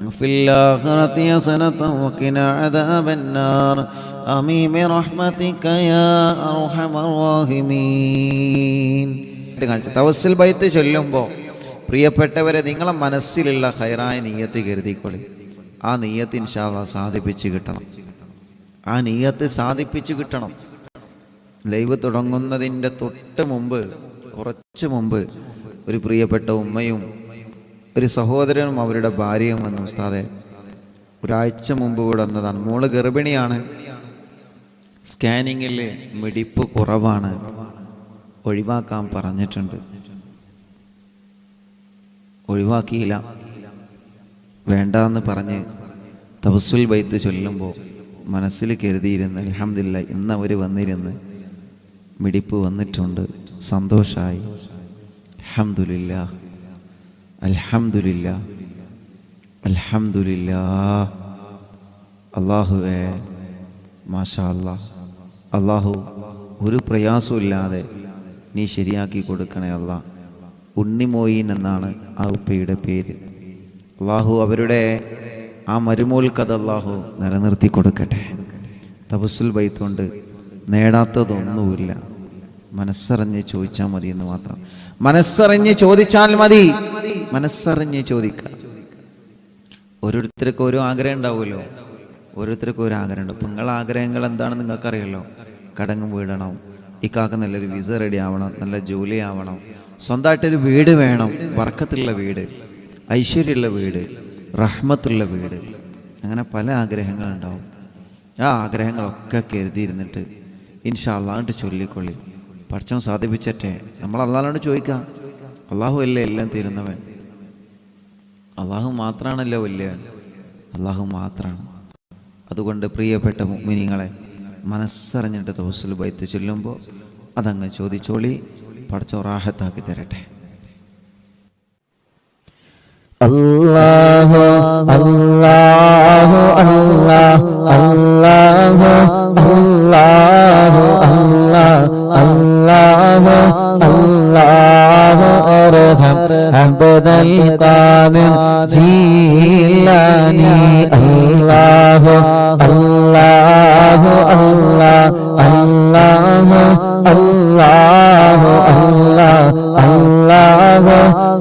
വഫിൽ ആഖിറതി ഹസനതൻ വഖിനാ അദാബന്നാർ. ആമീൻ ബിറഹ്മതിക യാ അർഹമർ റഹീമീൻ. തവസ്സുൽ ബൈത്ത് ചൊല്ലുമ്പോൾ പ്രിയപ്പെട്ടവരെ, നിങ്ങളെ മനസ്സിലുള്ള ഖൈറായ നിയ്യത്ത് കരുതിക്കൊള്ളി. ആ നിയ്യത്ത് ഇൻഷാ അല്ലാഹ് സാധിപ്പിച്ച് കിട്ടണം. ആ നിയ്യത്ത് സാധിപ്പിച്ച് കിട്ടണം. ലൈവ് തുടങ്ങുന്നതിൻ്റെ തൊട്ട് മുമ്പ്, കുറച്ച് മുമ്പ്, ഒരു പ്രിയപ്പെട്ട ഉമ്മയും ഒരു സഹോദരനും അവരുടെ ഭാര്യയും വന്നു. ഉസ്താദെ, ഒരാഴ്ച മുമ്പ് ഇവിടെ വന്നതാണ്. മോള് ഗർഭിണിയാണ്. സ്കാനിങ്ങിൽ മിടിപ്പ് കുറവാണ്, ഒഴിവാക്കാൻ പറഞ്ഞിട്ടുണ്ട്. ഒഴിവാക്കിയില്ല, വേണ്ടെന്ന് പറഞ്ഞ് തവസ്സുൽ ബൈത്ത് ചൊല്ലുമ്പോൾ മനസ്സിൽ കരുതിയിരുന്ന് അൽഹംദുലില്ലാഹ് ഇന്ന് അവർ വന്നിരുന്ന് മിടിപ്പ് വന്നിട്ടുണ്ട്. സന്തോഷമായി. അൽഹംദുലില്ലാഹ്, അൽഹംദുലില്ലാഹ്, അൽഹംദുലില്ലാഹ്. അല്ലാഹുവേ, മാഷാ അല്ലാഹ്. അല്ലാഹു ഒരു പ്രയാസമില്ലാതെ നീ ശരിയാക്കി കൊടുക്കണേ അല്ലാഹ്. ഉണ്ണിമോയിൻ എന്നാണ് ആ ഉപ്പയുടെ പേര്. അല്ലാഹു അവരുടെ ആ മരുമോൾക്കത് അല്ലാഹു നിലനിർത്തി കൊടുക്കട്ടെ. തവസ്സുൽ ബൈത്ത് കൊണ്ട് നേടാത്തതൊന്നുമില്ല. മനസ്സറിഞ്ഞ് ചോദിച്ചാൽ മതി എന്ന് മാത്രം. മനസ്സറിഞ്ഞ് ചോദിച്ചാൽ മതി. മനസ്സറിഞ്ഞ് ചോദിക്കുക. ഓരോരുത്തർക്കും ഓരോ ആഗ്രഹം ഉണ്ടാവുമല്ലോ. ഓരോരുത്തർക്കും ഒരു ആഗ്രഹമുണ്ട്. ഇപ്പം നിങ്ങളുടെ ആഗ്രഹങ്ങൾ എന്താണെന്ന് നിങ്ങൾക്കറിയാലോ. കടങ്ങ് വീടണം, ഇക്കാക്ക് നല്ലൊരു വിസ റെഡി ആവണം, നല്ല ജോലി ആവണം, സ്വന്തമായിട്ടൊരു വീട് വേണം, ബർക്കത്തുള്ള വീട്, ഐശ്വര്യമുള്ള വീട്, റഹ്മത്തുള്ള വീട്, അങ്ങനെ പല ആഗ്രഹങ്ങളുണ്ടാവും. ആ ആഗ്രഹങ്ങളൊക്കെ കരുതിയിരുന്നിട്ട് ഇൻഷാ അല്ലാഹ് ചൊല്ലിക്കൊള്ളി. പഠിച്ചവൻ സാധിപ്പിച്ചട്ടെ. നമ്മൾ അല്ലാഹുവിനോട് ചോദിക്കാം. അല്ലാഹു അല്ലേ എല്ലാം തരുന്നവൻ. അല്ലാഹു മാത്രമാണല്ലോ വലിയവൻ. അല്ലാഹു മാത്രമാണ്. അതുകൊണ്ട് പ്രിയപ്പെട്ട മുഅ്മിനീങ്ങളെ, മനസ്സറിഞ്ഞിട്ട് തവസ്സുൽ ബൈത്ത് ചൊല്ലുമ്പോൾ അതങ്ങ് ചോദിച്ചോളി. പഠിച്ചവൻ റാഹത്താക്കി തരട്ടെ. അല്ലാഹു അല്ലാഹു അല്ലാഹു അല്ലാഹു അല്ലാഹു അല്ലാഹു അല്ലാഹു അർഹം അബ്ദൽ ഖാദിർ ജീലാനി. അല്ലാഹു അല്ലാഹു അല്ലാഹു അല്ലാഹു അല്ലാഹു അല്ലാഹു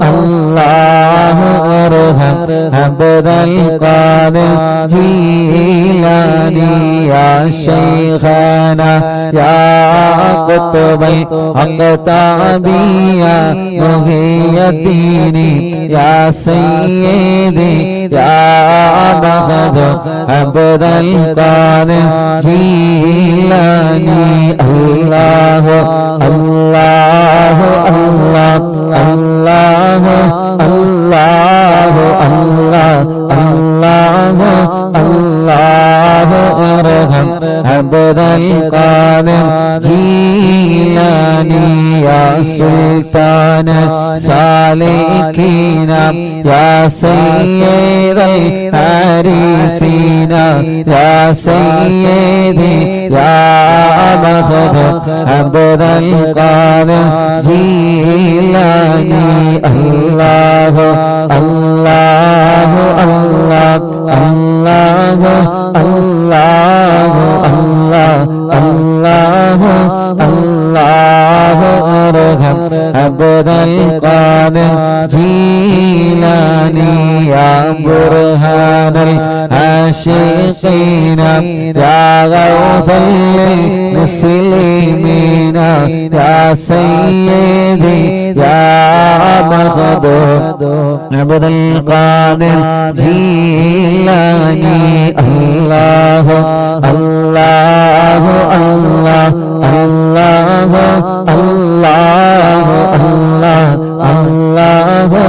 അല്ലാഹു അർഹം അബ്ദൽ ഖാദിർ ജീലാനി. യാ ശൈഖാനാ യാ ഖുത്ബൽ അഖ്താബിയ മുഹിയദ്ദീനി. യാ സയ്യിദി യാ മഖദു അബ്ദൽ ഖാദിർ ജീലാനി. അല്ലാഹു അല്ലാഹു അല്ലാഹു അല്ലാഹു അല്ലാഹു അല്ലാഹു അല്ലാഹു അർഹം അബ്ദൽ ഖാദിർ ജീലാനി. യാ സുൽത്താന സാലികീന യാ സയ്യിദൽ ആരിഫീന. യാ സയ്യിദി യാ മഖദു അബ്ദൽ ഖാദിർ ജീലാനി. അല്ലാഹു അല്ലാഹു അല്ലാഹു അല്ലാഹു അല്ലാഹു അല്ലാഹു അല്ലാഹു അർഹം അബ്ദൽ ഖാദിർ ജീലാനി. യാ ബുർഹാനൽ ആശിഖീന യാ ഗൗസൽ മുസ്ലിമീന. യാ സയ്യിദി യാ മഖദു അബ്ദൽ ഖാദിർ ജീലാനി. അല്ലാഹു അല്ലാഹു അല്ലാഹു അല്ലാഹു അല്ലാഹു അല്ലാഹു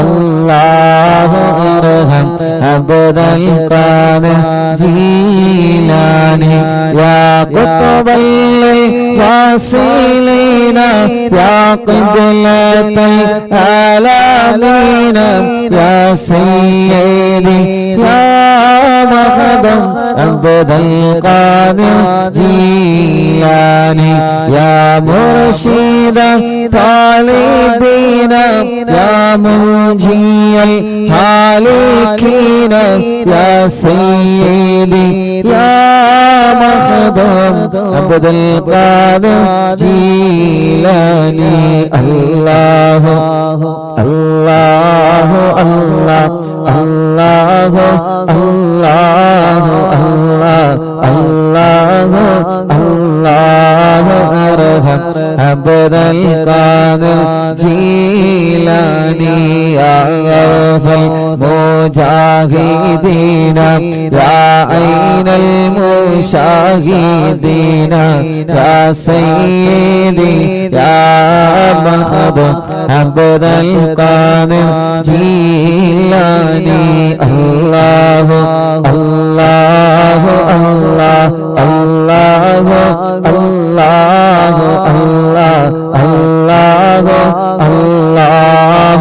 അല്ലാഹു അർഹം അബ്ദൽ ഖാദിർ ജീലാനി. യാ ഖുത്ബൽ വാസിലീന യാ ഖിബ്ലത്തൽ ആലമീന. യാ സയ്യിദി യാ മഖദ مخدوم عبد القادر جيلاني يا مرشد طالبين يا منجي الهالكين يا سيدي يا مخدوم عبد القادر جيلاني الله الله الله الله الله الله الله ارحم عبد القادر جيلاني يا غوث المجاهدين يا عين المشاهدين يا سيدي يا مخدوم عبد القادر جيلاني الله الله الله الله الله الله الله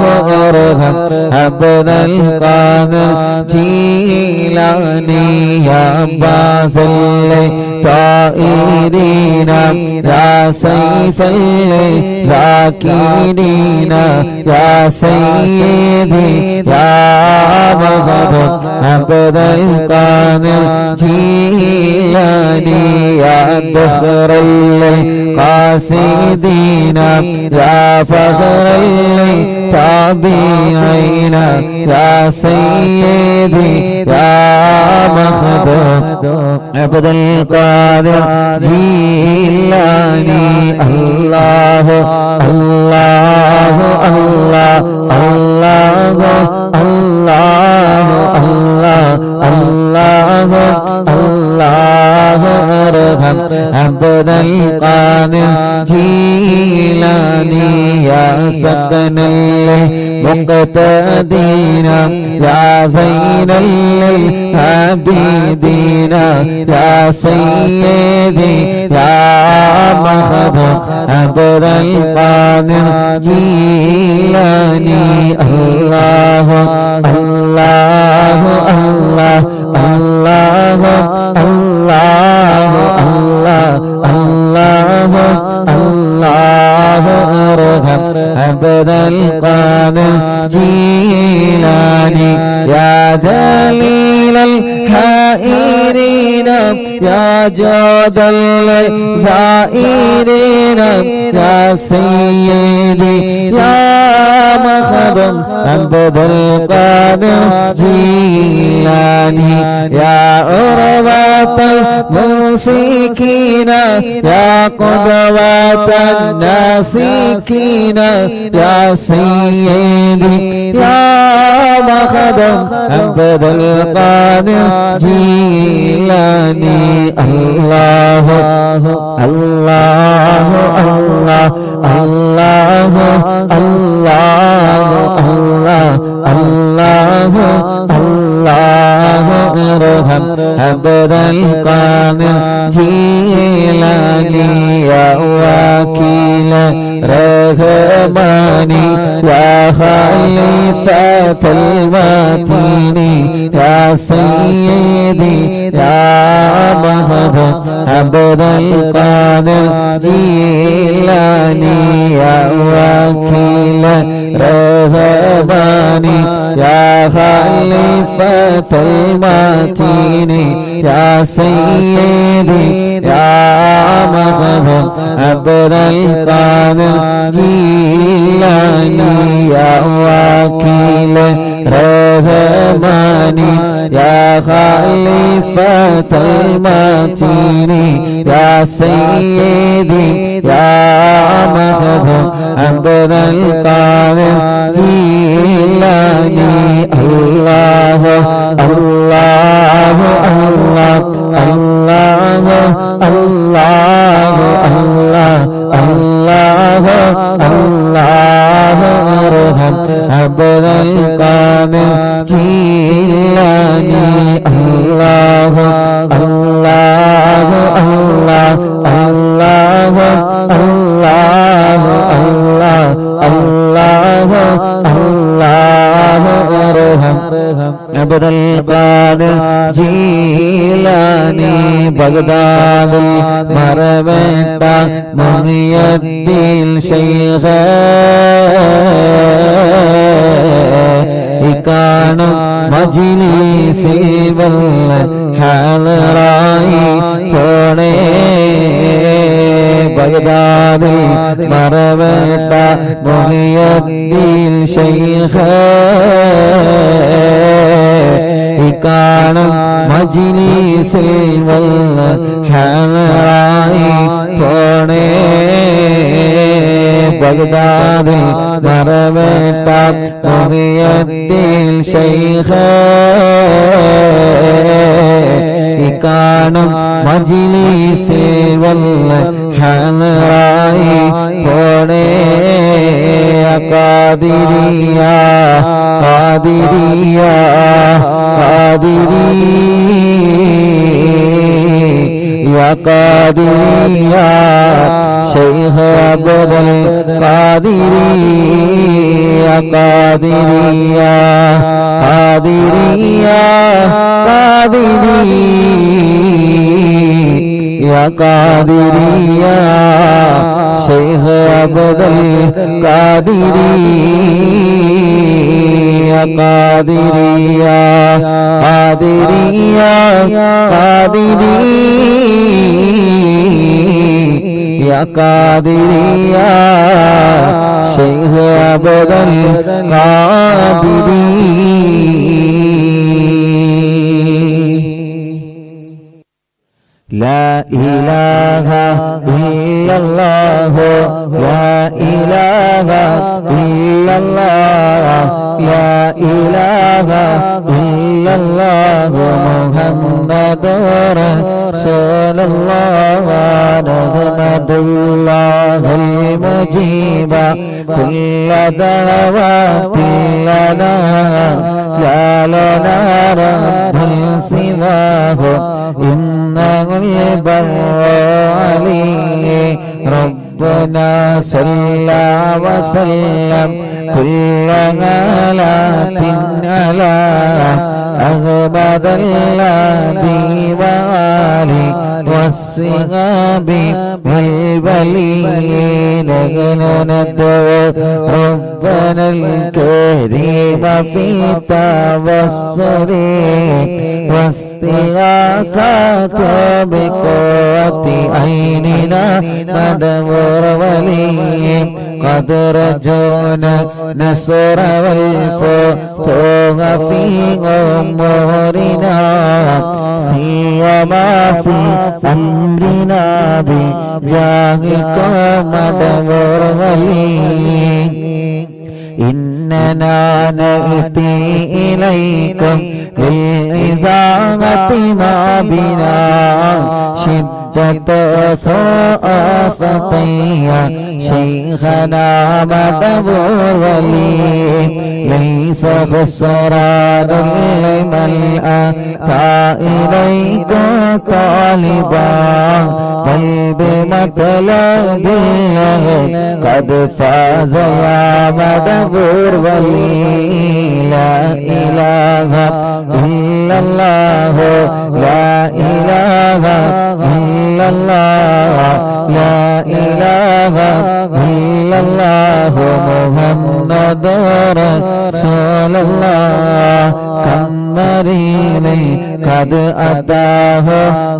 ارحم عبد القادر جيلاني يا باسل طائرين يا سيف الذاكرين يا سيدي يا مخدوم عبد القادر جيلاني يا دخر القاصدين يا فخر التابعين يا سيدي يا مخدوم عبد القادر جيلاني الله الله الله الله الله الله الله ارحم عبد القادر جيلاني يا سكن المقتدين يا زين العابدين يا سيدي يا مخدوم عبد القادر جيلاني الله الله الله الله الله الله الله ارحم عبد القادر جيلاني يا دليل الحائرين يا جود الزائرين يا سيدي يا مخدوم عبد القادر جيلاني يا عروة الممسكين يا قدوة الناسكين يا سيدي يا مخدوم عبد القادر جيلاني الله الله الله الله الله الله الله ارحم عبد القادر جيلاني يا وكيل رحماني يا خليفة المتين يا سيدي يا مخدوم عبد القادر جيلاني يا وكيل رحماني يا خليفة المتين يا سيدي يا مخدوم عبد القادر جيلاني يا وكيل رحماني يا خليفة المتين يا سيدي يا مخدوم عبد القادر جيلاني الله الله الله الله الله الله الله الله ارحم عبد القادر جيلاني الله الله الله الله الله الله الله الله ارحم عبد القادر جيلاني ബഗ്ദാദിൽ മറവേണ്ട മുഹിയുദ്ദീൻ ശൈഖ് കാണും മജ്‌ലിസിൽ വല്ല ഹാളറായി പോണേ ബഗ്ദാദിൽ മറവേണ്ട മുഹിയുദ്ദീൻ ശൈഖ് കാണും മജ്‌ലിസിൽ വല്ല ഹാളറായി പോണേ ബഗ്ദാദിൽ മറവേണ്ട മുഹിയുദ്ദീൻ ശൈഖ് കാണും മജ്‌ലിസിൽ വല്ല ഹാളറായി പോണേ ഖാദിരിയ ഖാദിരിയ ഖാദിരിയ ഖാദിരിയ ശൈഖ് അബ്ദുൽ ഖാദിരിയ ഖാദിരിയ ഖാദിരിയ ഖാദിരിയ ഖാദിരിയ ശൈഖ് അബ്ദുൽ ഖാദിരിയ ഖാദിരിയ ഖാദിരിയ ഖാദിരിയ ഖാദിരിയ ശൈഖ് അബ്ദുൽ ഖാദിരി لا إله إلا الله لا إله إلا الله لا إله إلا الله محمد رسول الله نحمد الله المجيب كل دعوات لنا لا لنا رب سواه إنه البر عليه ربنا صلى وسلم كل غلات على أغبد الذي وآله والصحاب والولين ندعو ربنا الكريم في توسل واستغاثة بقوة عيننا مدبر ولي قد رجونا نصر والفتوح في أمورنا سيما في أمرنا بجاهك مدبر ولي إننا نأتي إليكم للإزاغة ما بنا شدة ثقافتي شيخنا مدبر ولي ليس خسران لمن أتى إليك طالبا بل بمطلب الله قد فاز يا مدبر ولي لا إله إلا الله لا إله إلا الله لا إله إلا الله محمد رسول الله كم مريض قد أتاه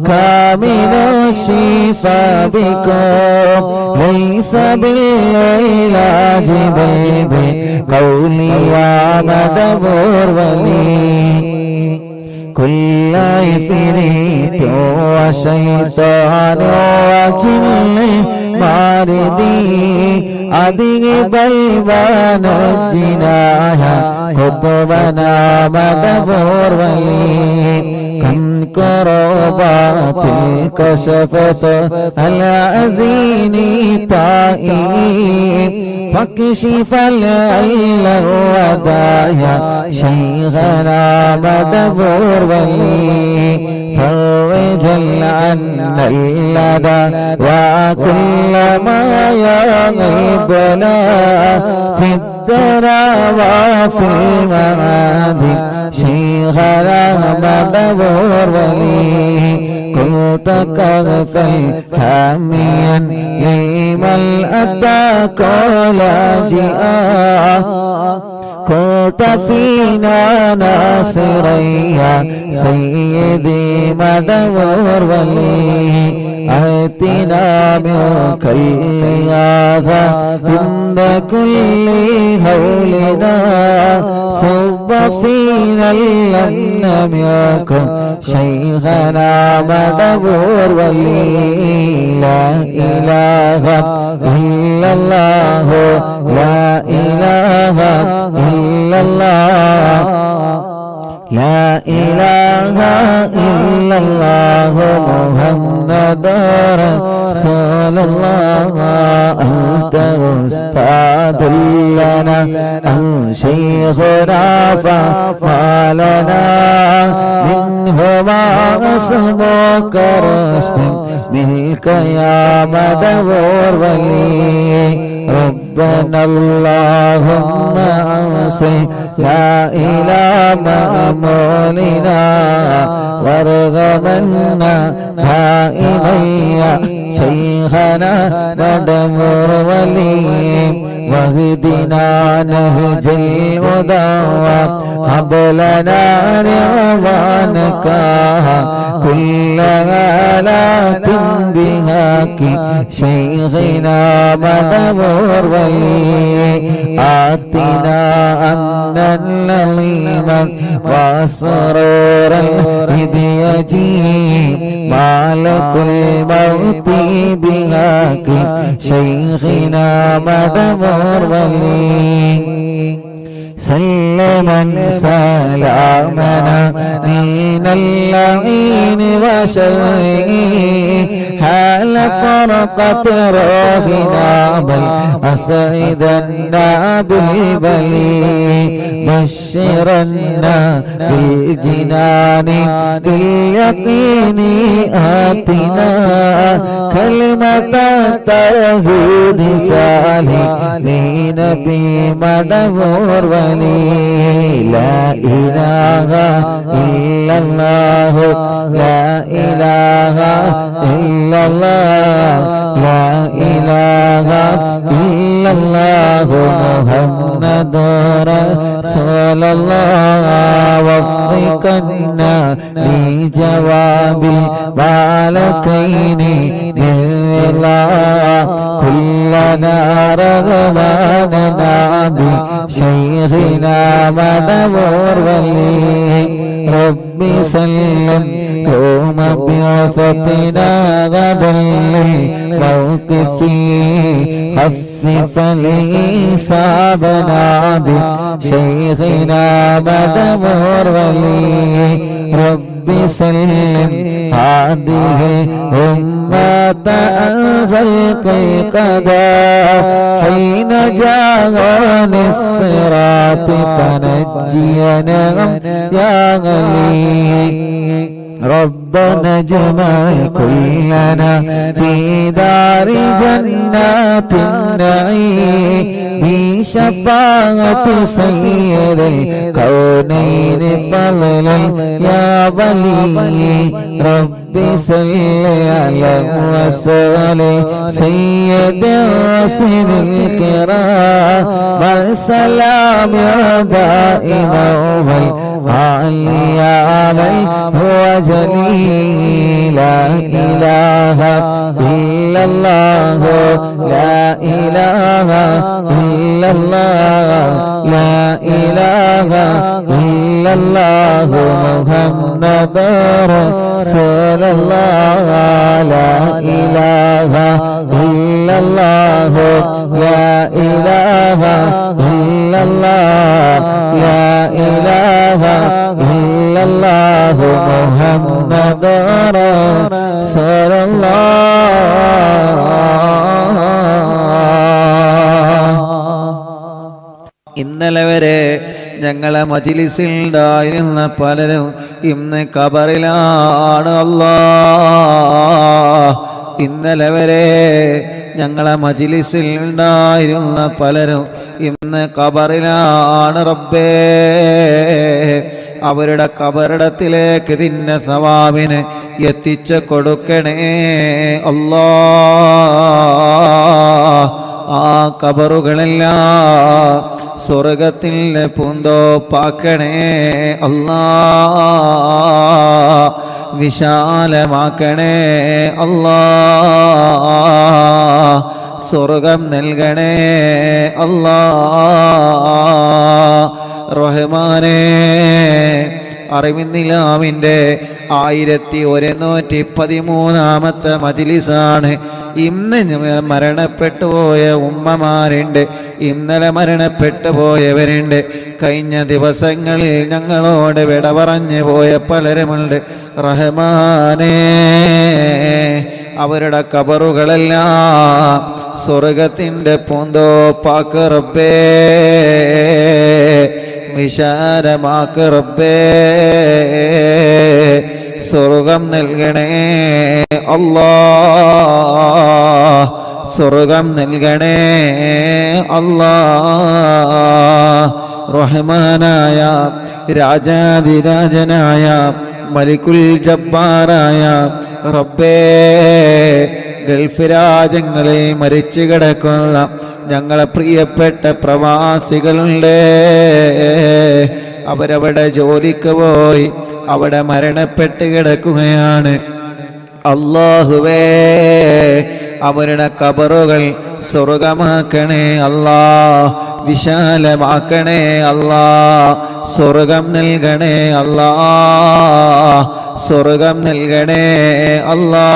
كامل الشفاء بكم ليس بالعلاج بل بقولي يا مدبر ولي كل عفريت وشيطان وجن ماردي أذهب البان الجناح قطبنا مدبر ولي كم كربات كشفت العزين طائب فاكشف العل الودايا شيخنا مدبر ولي فرج عنا اللدى وكل ما يغيبنا في الدنا وفي المعاد شيخنا مدبر ولي قلت كغفا حاميا لمن أتاك لاجئا كنت فينا ناصرا يا سيدي مدبر ولي آتنا منك الإغاثة عند كل هولنا صب فينا لم يكن شيخنا مدبر ولي لا إله إلا الله لا إله إلا الله لا إله إلا الله محمد رسول الله أنت أستاذ لنا أنت شيخنا فما لنا منه ما اسمك رشد منك يا مدبر ولي ربنا اللهم أوصي لا إله مأمولنا وارغمنا دائما يا شيخنا مدبر ولي واهدنا نهج الهدى وهب لنا رضوانك كل آلات بهاك شيخنا مدبر ولي آتنا أمنا لظيما وسرورا إذ يجيء مالك الموت بهاك شيخنا مدبر ولي سلما سلامنا من اللعين وشره حال فرقت روحنا بل أسعدنا بالبلي بشرنا بالجنان باليقين آتنا كلمة توحيد سالمين بمدبر ولي لا إله إلا الله لا إله إلا الله لا إله إلا الله محمد رسول الله وفقنا لجواب الملكين لله كلنا رغباننا بشيخنا مدبر ولي ربي سلم يوم بعثتنا غدا للموقف خفف لإصابنا بشيخنا مدبر ولي ربي سلم هذه الأمة أنزل القضاء حين جاءني الصراط فنجينا يا غلي ربنا اجمع كلنا في دار جنات النعيم بشفاعة سيد الكونين فضلا يا ولي ربي صل على وسلم سيد الرسل الكرام والسلام دائما والعلي عليه هو جليل لا إله إلا الله لا إله إلا الله لا إله إلا الله محمد رسول الله لا إله إلا الله لا إله إلا الله لا إله إلا الله محمد رسول الله ഇന്നലെ വരെ ഞങ്ങളെ മജ്‌ലിസിൽ ഉണ്ടായിരുന്ന പലരും ഇന്ന് ഖബറിലാണ് അല്ലാഹ്. ഇന്നലെ വരെ ഞങ്ങളെ മജ്‌ലിസിൽ ഉണ്ടായിരുന്ന പലരും ഇന്ന് ഖബറിലാണ് റബ്ബേ. അവരുടെ ഖബറിടത്തിലേക്ക് നിന്റെ സവാബിന് എത്തിച്ചു കൊടുക്കണേ അല്ലാ. ആ ഖബറുകളെല്ലാം സ്വർഗത്തിലെ പൂന്തോപ്പാക്കണേ അല്ലാ. വിശാലമാക്കണേ അല്ലാ. സ്വർഗം നൽകണേ അല്ലാ. റഹ്മാനേ, അറിവിന്നിലാമിൻ്റെ 1113 മജ്ലിസാണ്. ഇന്ന് മരണപ്പെട്ടു പോയ ഉമ്മമാരുണ്ട്, ഇന്നലെ മരണപ്പെട്ടു പോയവരുണ്ട്, കഴിഞ്ഞ ദിവസങ്ങളിൽ ഞങ്ങളോട് വിട പറഞ്ഞു പോയ പലരുമുണ്ട്. റഹ്മാനേ, അവരുടെ ഖബറുകളെല്ലാം സ്വർഗത്തിൻ്റെ പൂന്തോപ്പാക്ക് റബ്ബേ. വിശാലമാക്ക് റബ്ബേ. സ്വർഗം നൽകണേ അല്ലാ. സ്വർഗം നൽകണേ അല്ലാ. റഹ്മാനായ രാജാധിരാജനായ മലിക്കുൽ ജബ്ബാറായ റബ്ബേ, ഗൾഫ് രാജ്യങ്ങളിൽ മരിച്ചു കിടക്കുന്ന ഞങ്ങളെ പ്രിയപ്പെട്ട പ്രവാസികളുണ്ട്. അവരവിടെ ജോലിക്ക് പോയി അവിടെ മരണപ്പെട്ട് കിടക്കുകയാണ്. അല്ലാഹുവേ, അവരുടെ ഖബറുകൾ സ്വർഗമാക്കണേ അല്ലാ. വിശാലമാക്കണേ അല്ലാ. സ്വർഗം നൽകണേ അല്ലാ. സ്വർഗം നൽകണേ അല്ലാ.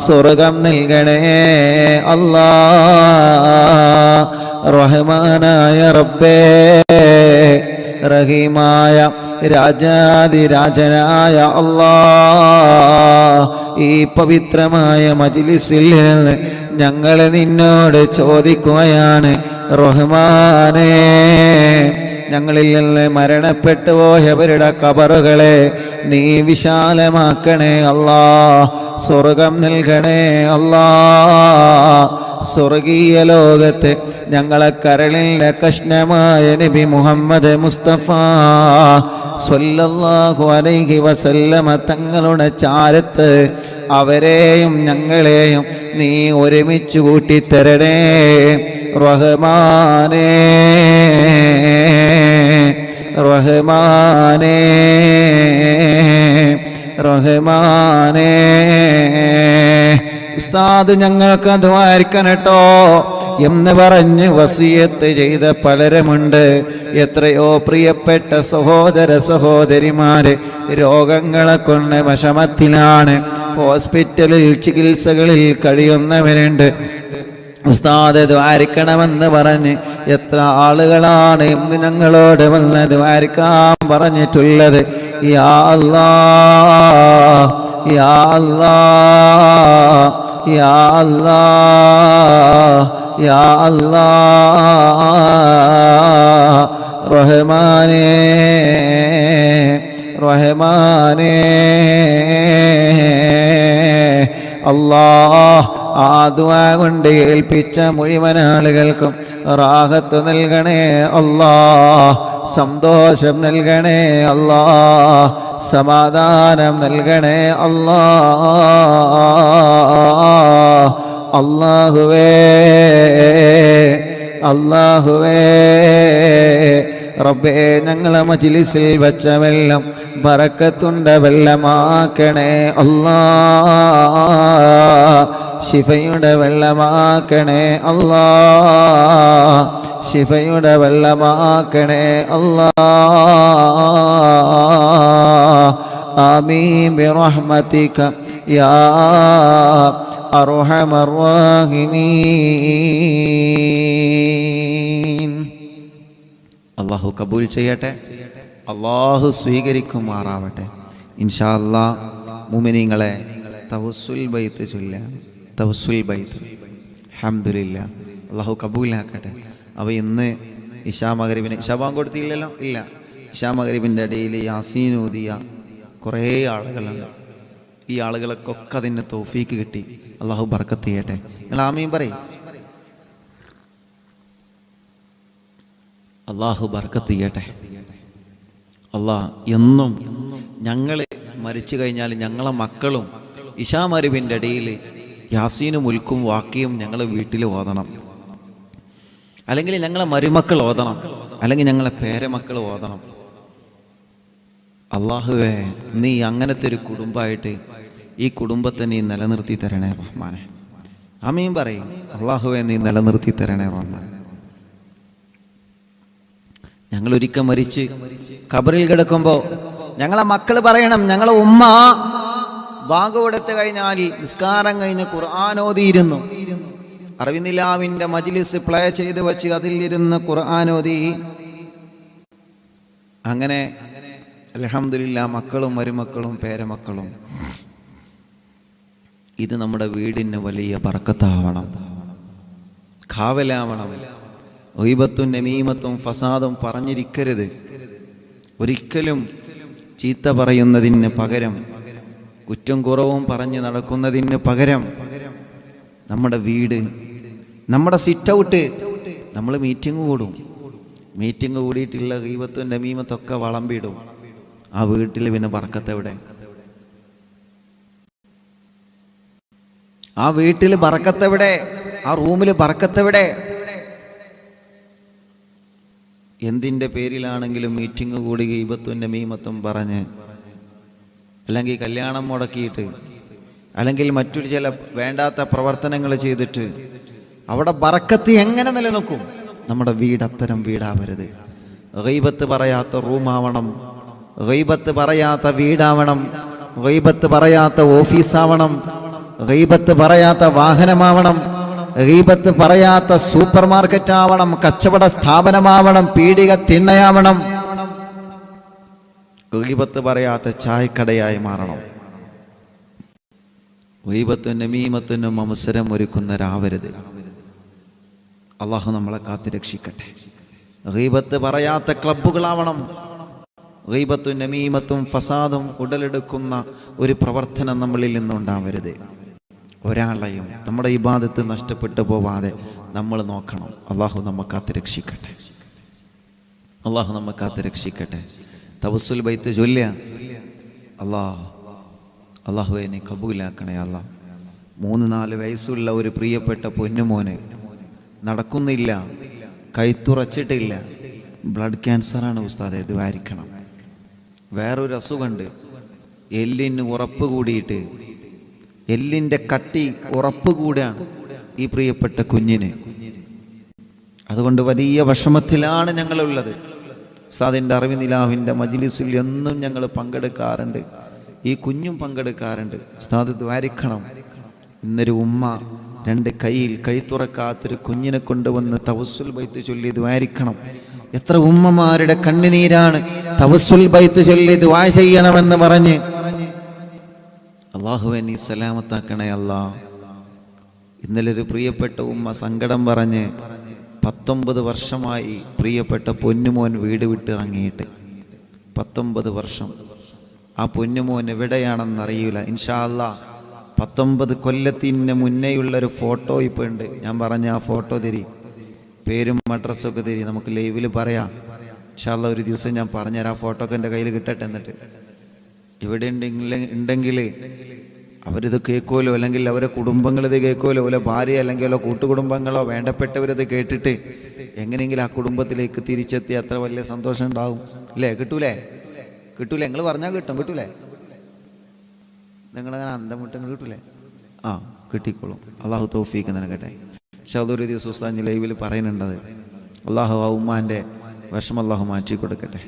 സ്വർഗം നൽകണേ അല്ലാ. റഹ്മാനായ റബ്ബേ, റഹീമായ രാജാതിരാജനായ അല്ലാ, ഈ പവിത്രമായ മജ്ലിസിൽ നിന്ന് ഞങ്ങൾ നിന്നോട് ചോദിക്കുകയാണ്. റഹ്മാനേ, ഞങ്ങളിൽ നിന്ന് മരണപ്പെട്ടു പോയവരുടെ ഖബറുകളെ നീ വിശാലമാക്കണേ അല്ലാ. സ്വർഗം നൽകണേ അല്ലാ. സ്വർഗീയ ലോകത്ത് ഞങ്ങളെ കരളിലെ കഷ്ണമായ നബി മുഹമ്മദ് മുസ്തഫ സ്വല്ലല്ലാഹു അലൈഹി വസല്ലമ തങ്ങളുടെ ചാരത്ത് അവരെയും ഞങ്ങളെയും നീ ഒരുമിച്ച് കൂട്ടിത്തരണേ റഹ്മാനേ. റഹ്മാനേ, റഹ്മാനേ. ഉസ്താദ് ഞങ്ങൾക്ക് ദ്വാരിക്കണട്ടോ എന്ന് പറഞ്ഞ് വസിയത്ത് ചെയ്ത പലരുമുണ്ട്. എത്രയോ പ്രിയപ്പെട്ട സഹോദര സഹോദരിമാര് രോഗങ്ങളെ കൊണ്ട് വിഷമത്തിലാണ്, ഹോസ്പിറ്റലിൽ ചികിത്സകളിൽ കഴിയുന്നവരുണ്ട്. ഉസ്താദ് ദ്വാരിക്കണമെന്ന് പറഞ്ഞ് എത്ര ആളുകളാണ് ഇന്ന് ഞങ്ങളോട് വന്ന് ദ്വാരിക്കാൻ പറഞ്ഞിട്ടുള്ളത്. യാ അല്ലാഹ്, യാ അല്ലാഹ്, യാ അല്ലാഹ്, യാ അല്ലാഹ്. റഹ്മാനേ, റഹ്മാനേ. അല്ലാഹ്, ആ ദുആ കൊണ്ട് ഏൽപ്പിച്ച മുഴുവൻ ആളുകൾക്കും റാഹത്ത് നൽകണേ അല്ലാഹ്. സന്തോഷം നൽകണേ അല്ലാഹ്. സമാധാനം നൽകണേ അല്ലാഹ്. അല്ലാഹുവേ, അല്ലാഹുവേ, റബ്ബേ, ഞങ്ങളെ മജ്ലിസിൽ വെച്ചവെല്ലാം ബറക്കത്തുണ്ട വെള്ളമാക്കണേ അല്ലാഹ്. ശിഫയുടെ വെള്ളമാക്കണേ അല്ലാഹ്. ശിഫയുടെ വെള്ളമാക്കണേ അല്ലാഹ്. ആമീൻ ബിറഹ്മതിക യാ അർഹമർ റഹീമീൻ. അല്ലാഹു കബൂൽ ചെയ്യട്ടെ, അല്ലാഹു സ്വീകരിക്കുമാറാവട്ടെ. ഇൻഷാ അല്ലാഹ് മുഅ്മിനീങ്ങളെ തവസ്സുൽ ബൈത്ത് ചൊല്ലാം. തവസ്സുൽ ബൈത്ത് അൽഹംദുലില്ലാഹ് അല്ലാഹു കബൂലാക്കട്ടെ. അപ്പോൾ ഇന്ന് ഇശാ മഗ്രിബിന് ഇശാ ബാങ്ക് കൊടുത്തില്ലല്ലോ? ഇല്ല. ഇശാ മഗ്രിബിൻ്റെ ഇടയിൽ യാസീൻ ഓതിയ കുറേ ആളുകളുണ്ട്. ഈ ആളുകൾക്കൊക്കെ അതിന് തൗഫീക്ക് കിട്ടി. അല്ലാഹു ബർക്കത്ത് ചെയ്യട്ടെ. നിങ്ങൾ ആമീൻ പറയും. അല്ലാഹു ബർക്കത്ത് ചെയ്യട്ടെ. അല്ലാഹ് എന്നും ഞങ്ങൾ മരിച്ചു കഴിഞ്ഞാൽ ഞങ്ങളെ മക്കളും ഇശാമരുവിൻ്റെ ഇടയിൽ യാസീനും മുൽക്കും വാക്കിയും ഞങ്ങൾ വീട്ടിൽ ഓതണം, അല്ലെങ്കിൽ ഞങ്ങളെ മരുമക്കൾ ഓതണം, അല്ലെങ്കിൽ ഞങ്ങളെ പേരമക്കൾ ഓതണം. അള്ളാഹുവേ, നീ അങ്ങനത്തെ ഒരു കുടുംബമായിട്ട് ഈ കുടുംബത്തെ നീ നിലനിർത്തി തരണേ റഹ്മാനെ. ആമീൻ പറയും. അള്ളാഹുവേ, നീ നിലനിർത്തി തരണേ റഹ്മാനെ. ഞങ്ങൾ ഒരിക്കൽ മരിച്ച് ഖബറിൽ കിടക്കുമ്പോൾ ഞങ്ങളെ മക്കൾ പറയണം, ഞങ്ങളെ ഉമ്മ ബാങ്ക് കൊടുത്തു കഴിഞ്ഞാൽ നിസ്കാരം കഴിഞ്ഞ് ഖുർആൻ ഓതിയിരുന്നു. അറിവിനിലാവിൻ്റെ മജ്ലിസ് പ്ലേ ചെയ്ത് വെച്ച് അതിലിരുന്ന് ഖുർആൻ ഓതി. അങ്ങനെ അൽഹംദുലില്ലാ മക്കളും മരുമക്കളും പേരമക്കളും. ഇത് നമ്മുടെ വീടിന് വലിയ ബർക്കത്താവണം, കാവലാവണം. ഗീബത്തും നമീമത്തും ഫസാദും പറഞ്ഞിരിക്കരുത്. ഒരിക്കലും ചീത്ത പറയുന്നതിന് പകരം, കുറ്റം കുറവും പറഞ്ഞ് നടക്കുന്നതിന് പകരം നമ്മുടെ വീട്, നമ്മുടെ സിറ്റ് ഔട്ട്, നമ്മൾ മീറ്റിംഗ് കൂടും. മീറ്റിംഗ് കൂടിയിട്ടുള്ള ഗീബത്തും നമീമത്തൊക്കെ വളമ്പിടും. ആ വീട്ടിൽ പിന്നെ ബർക്കത്തെവിടെ? ആ വീട്ടിൽ ബർക്കത്തെവിടെ? ആ റൂമിൽ ബർക്കത്തെവിടെ? എന്തിൻ്റെ പേരിലാണെങ്കിലും മീറ്റിംഗ് കൂടി ഗീബത്തും നമീമത്തും പറഞ്ഞ്, അല്ലെങ്കിൽ കല്യാണം മുടക്കിയിട്ട്, അല്ലെങ്കിൽ മറ്റൊരു ചില വേണ്ടാത്ത പ്രവർത്തനങ്ങൾ ചെയ്തിട്ട് അവിടെ ബർക്കത്ത് എങ്ങനെ നിലനിൽക്കും? നമ്മുടെ വീട് അത്തരം വീടാവരുത്. ഗീബത്ത് പറയാത്ത റൂമാവണം, ഗീബത്ത് പറയാത്ത വീടാവണം, ഗീബത്ത് പറയാത്ത ഓഫീസാവണം, ഗീബത്ത് പറയാത്ത വാഹനമാവണം, ഗീബത്ത് പറയാത്ത സൂപ്പർ മാർക്കറ്റ് ആവണം, കച്ചവട സ്ഥാപനമാവണം, പീടിക തിണ്ണയാവണം. ഗീബത്ത് പറയാത്ത ചായക്കടയായി മാറണം. ഗീബത്തും നമീമത്തിനും അവസരം ഒരുക്കുന്നവരാവരുത്. അള്ളാഹു നമ്മളെ കാത്തുരക്ഷിക്കട്ടെ. ഗീബത്ത് പറയാത്ത ക്ലബ്ബുകളാവണം. ഗീബത്തും നമീമത്തും ഫസാദും ഉടലെടുക്കുന്ന ഒരു പ്രവർത്തനം നമ്മളിൽ നിന്നുണ്ടാവരുത്. ഒരാളെയും നമ്മുടെ ഇബാദത്ത് നഷ്ടപ്പെട്ടു പോവാതെ നമ്മൾ നോക്കണം. അള്ളാഹു നമ്മെ കാത്തുരക്ഷിക്കട്ടെ. അള്ളാഹു നമ്മെ കാത്തുരക്ഷിക്കട്ടെ. തവസ്സുൽ ബൈത്ത് ചൊല്ലുക. അള്ളാഹുവേ, നീ കബൂലാക്കണേ അല്ലാ. 3-4 വയസ്സുള്ള ഒരു പ്രിയപ്പെട്ട പൊന്നുമോന് നടക്കുന്നില്ല, കൈത്തുറച്ചിട്ടില്ല. ബ്ലഡ് ക്യാൻസറാണ് ഉസ്താദേ, ദ്വാരിക്കണം. വേറൊരു അസുഖമുണ്ട്, എല്ലിന് ഉറപ്പ് കൂടിയിട്ട്, എല്ലിൻ്റെ കട്ടി ഉറപ്പ് കൂടാണ് ഈ പ്രിയപ്പെട്ട കുഞ്ഞിന്. അതുകൊണ്ട് വലിയ വിഷമത്തിലാണ് ഞങ്ങളുള്ളത്. ഉസ്താദിൻ്റെ അറിവിനിലാവിൻ്റെ മജ്ലിസിൽ എന്നും ഞങ്ങൾ പങ്കെടുക്കാറുണ്ട്, ഈ കുഞ്ഞും പങ്കെടുക്കാറുണ്ട്. ഉസ്താദ് ദ്വാരിക്കണം. ഇന്നൊരു ഉമ്മ 2 കൈയിൽ കൈ തുറക്കാത്തൊരു കുഞ്ഞിനെ കൊണ്ടുവന്ന് തവസ്സുൽ ബൈത്ത് ചൊല്ലി ദ്വാരിക്കണം. എത്ര ഉമ്മമാരുടെ കണ്ണുനീരാണ് തവസ്സുൽ ബൈത്ത് ചൊല്ലി ദുആ ചെയ്യണമെന്ന് പറഞ്ഞ്. അല്ലാഹുവേ, നീ സലാമത്താക്കണേ അല്ലാ. ഇന്നലെ ഒരു പ്രിയപ്പെട്ട ഉമ്മ സങ്കടം പറഞ്ഞ് 19 വർഷമായി പ്രിയപ്പെട്ട പൊന്നുമോൻ വീട് വിട്ടിറങ്ങിയിട്ട്. 19 വർഷം. ആ പൊന്നുമോൻ എവിടെയാണെന്നറിയില്ല. ഇൻഷാ അല്ലാ 19 കൊല്ലത്തിന് മുന്നേയുള്ളൊരു ഫോട്ടോ ഇപ്പോൾ ഉണ്ട്. ഞാൻ പറഞ്ഞ ആ ഫോട്ടോ തരി, പേരും അഡ്രസ്സൊക്കെ തരി, നമുക്ക് ലൈവിൽ പറയാം. ഇൻഷാ അല്ലാ ഒരു ദിവസം ഞാൻ പറഞ്ഞുതരാം. ആ ഫോട്ടോ ഒക്കെ എൻ്റെ കയ്യിൽ കിട്ടട്ടെ. എന്നിട്ട് ഇവിടെ ഉണ്ടെങ്കിൽ അവരിത് കേൾക്കുമല്ലോ, അല്ലെങ്കിൽ അവരെ കുടുംബങ്ങളിത് കേൾക്കുമല്ലോ, ഓരോ ഭാര്യ അല്ലെങ്കിൽ ഓരോ കൂട്ടുകുടുംബങ്ങളോ വേണ്ടപ്പെട്ടവരിത് കേട്ടിട്ട് എങ്ങനെയെങ്കിലും ആ കുടുംബത്തിലേക്ക് തിരിച്ചെത്തി അത്ര വലിയ സന്തോഷം ഉണ്ടാവും. അല്ലേ? കിട്ടൂലേ? നിങ്ങൾ പറഞ്ഞാൽ കിട്ടും. കിട്ടൂലേ? നിങ്ങളങ്ങനെ അന്തമുട്ടങ്ങൾ കിട്ടൂലേ? ആ, കിട്ടിക്കോളും. അള്ളാഹു തൗഫീഖ് നൽകട്ടെ. പക്ഷെ അതൊരു ദിവസം ഉസ്താദ് ലൈവിൽ പറയുന്നുണ്ടത്. അള്ളാഹു ആ ഉമ്മാൻ്റെ വിഷമം അള്ളാഹു മാറ്റി കൊടുക്കട്ടെ.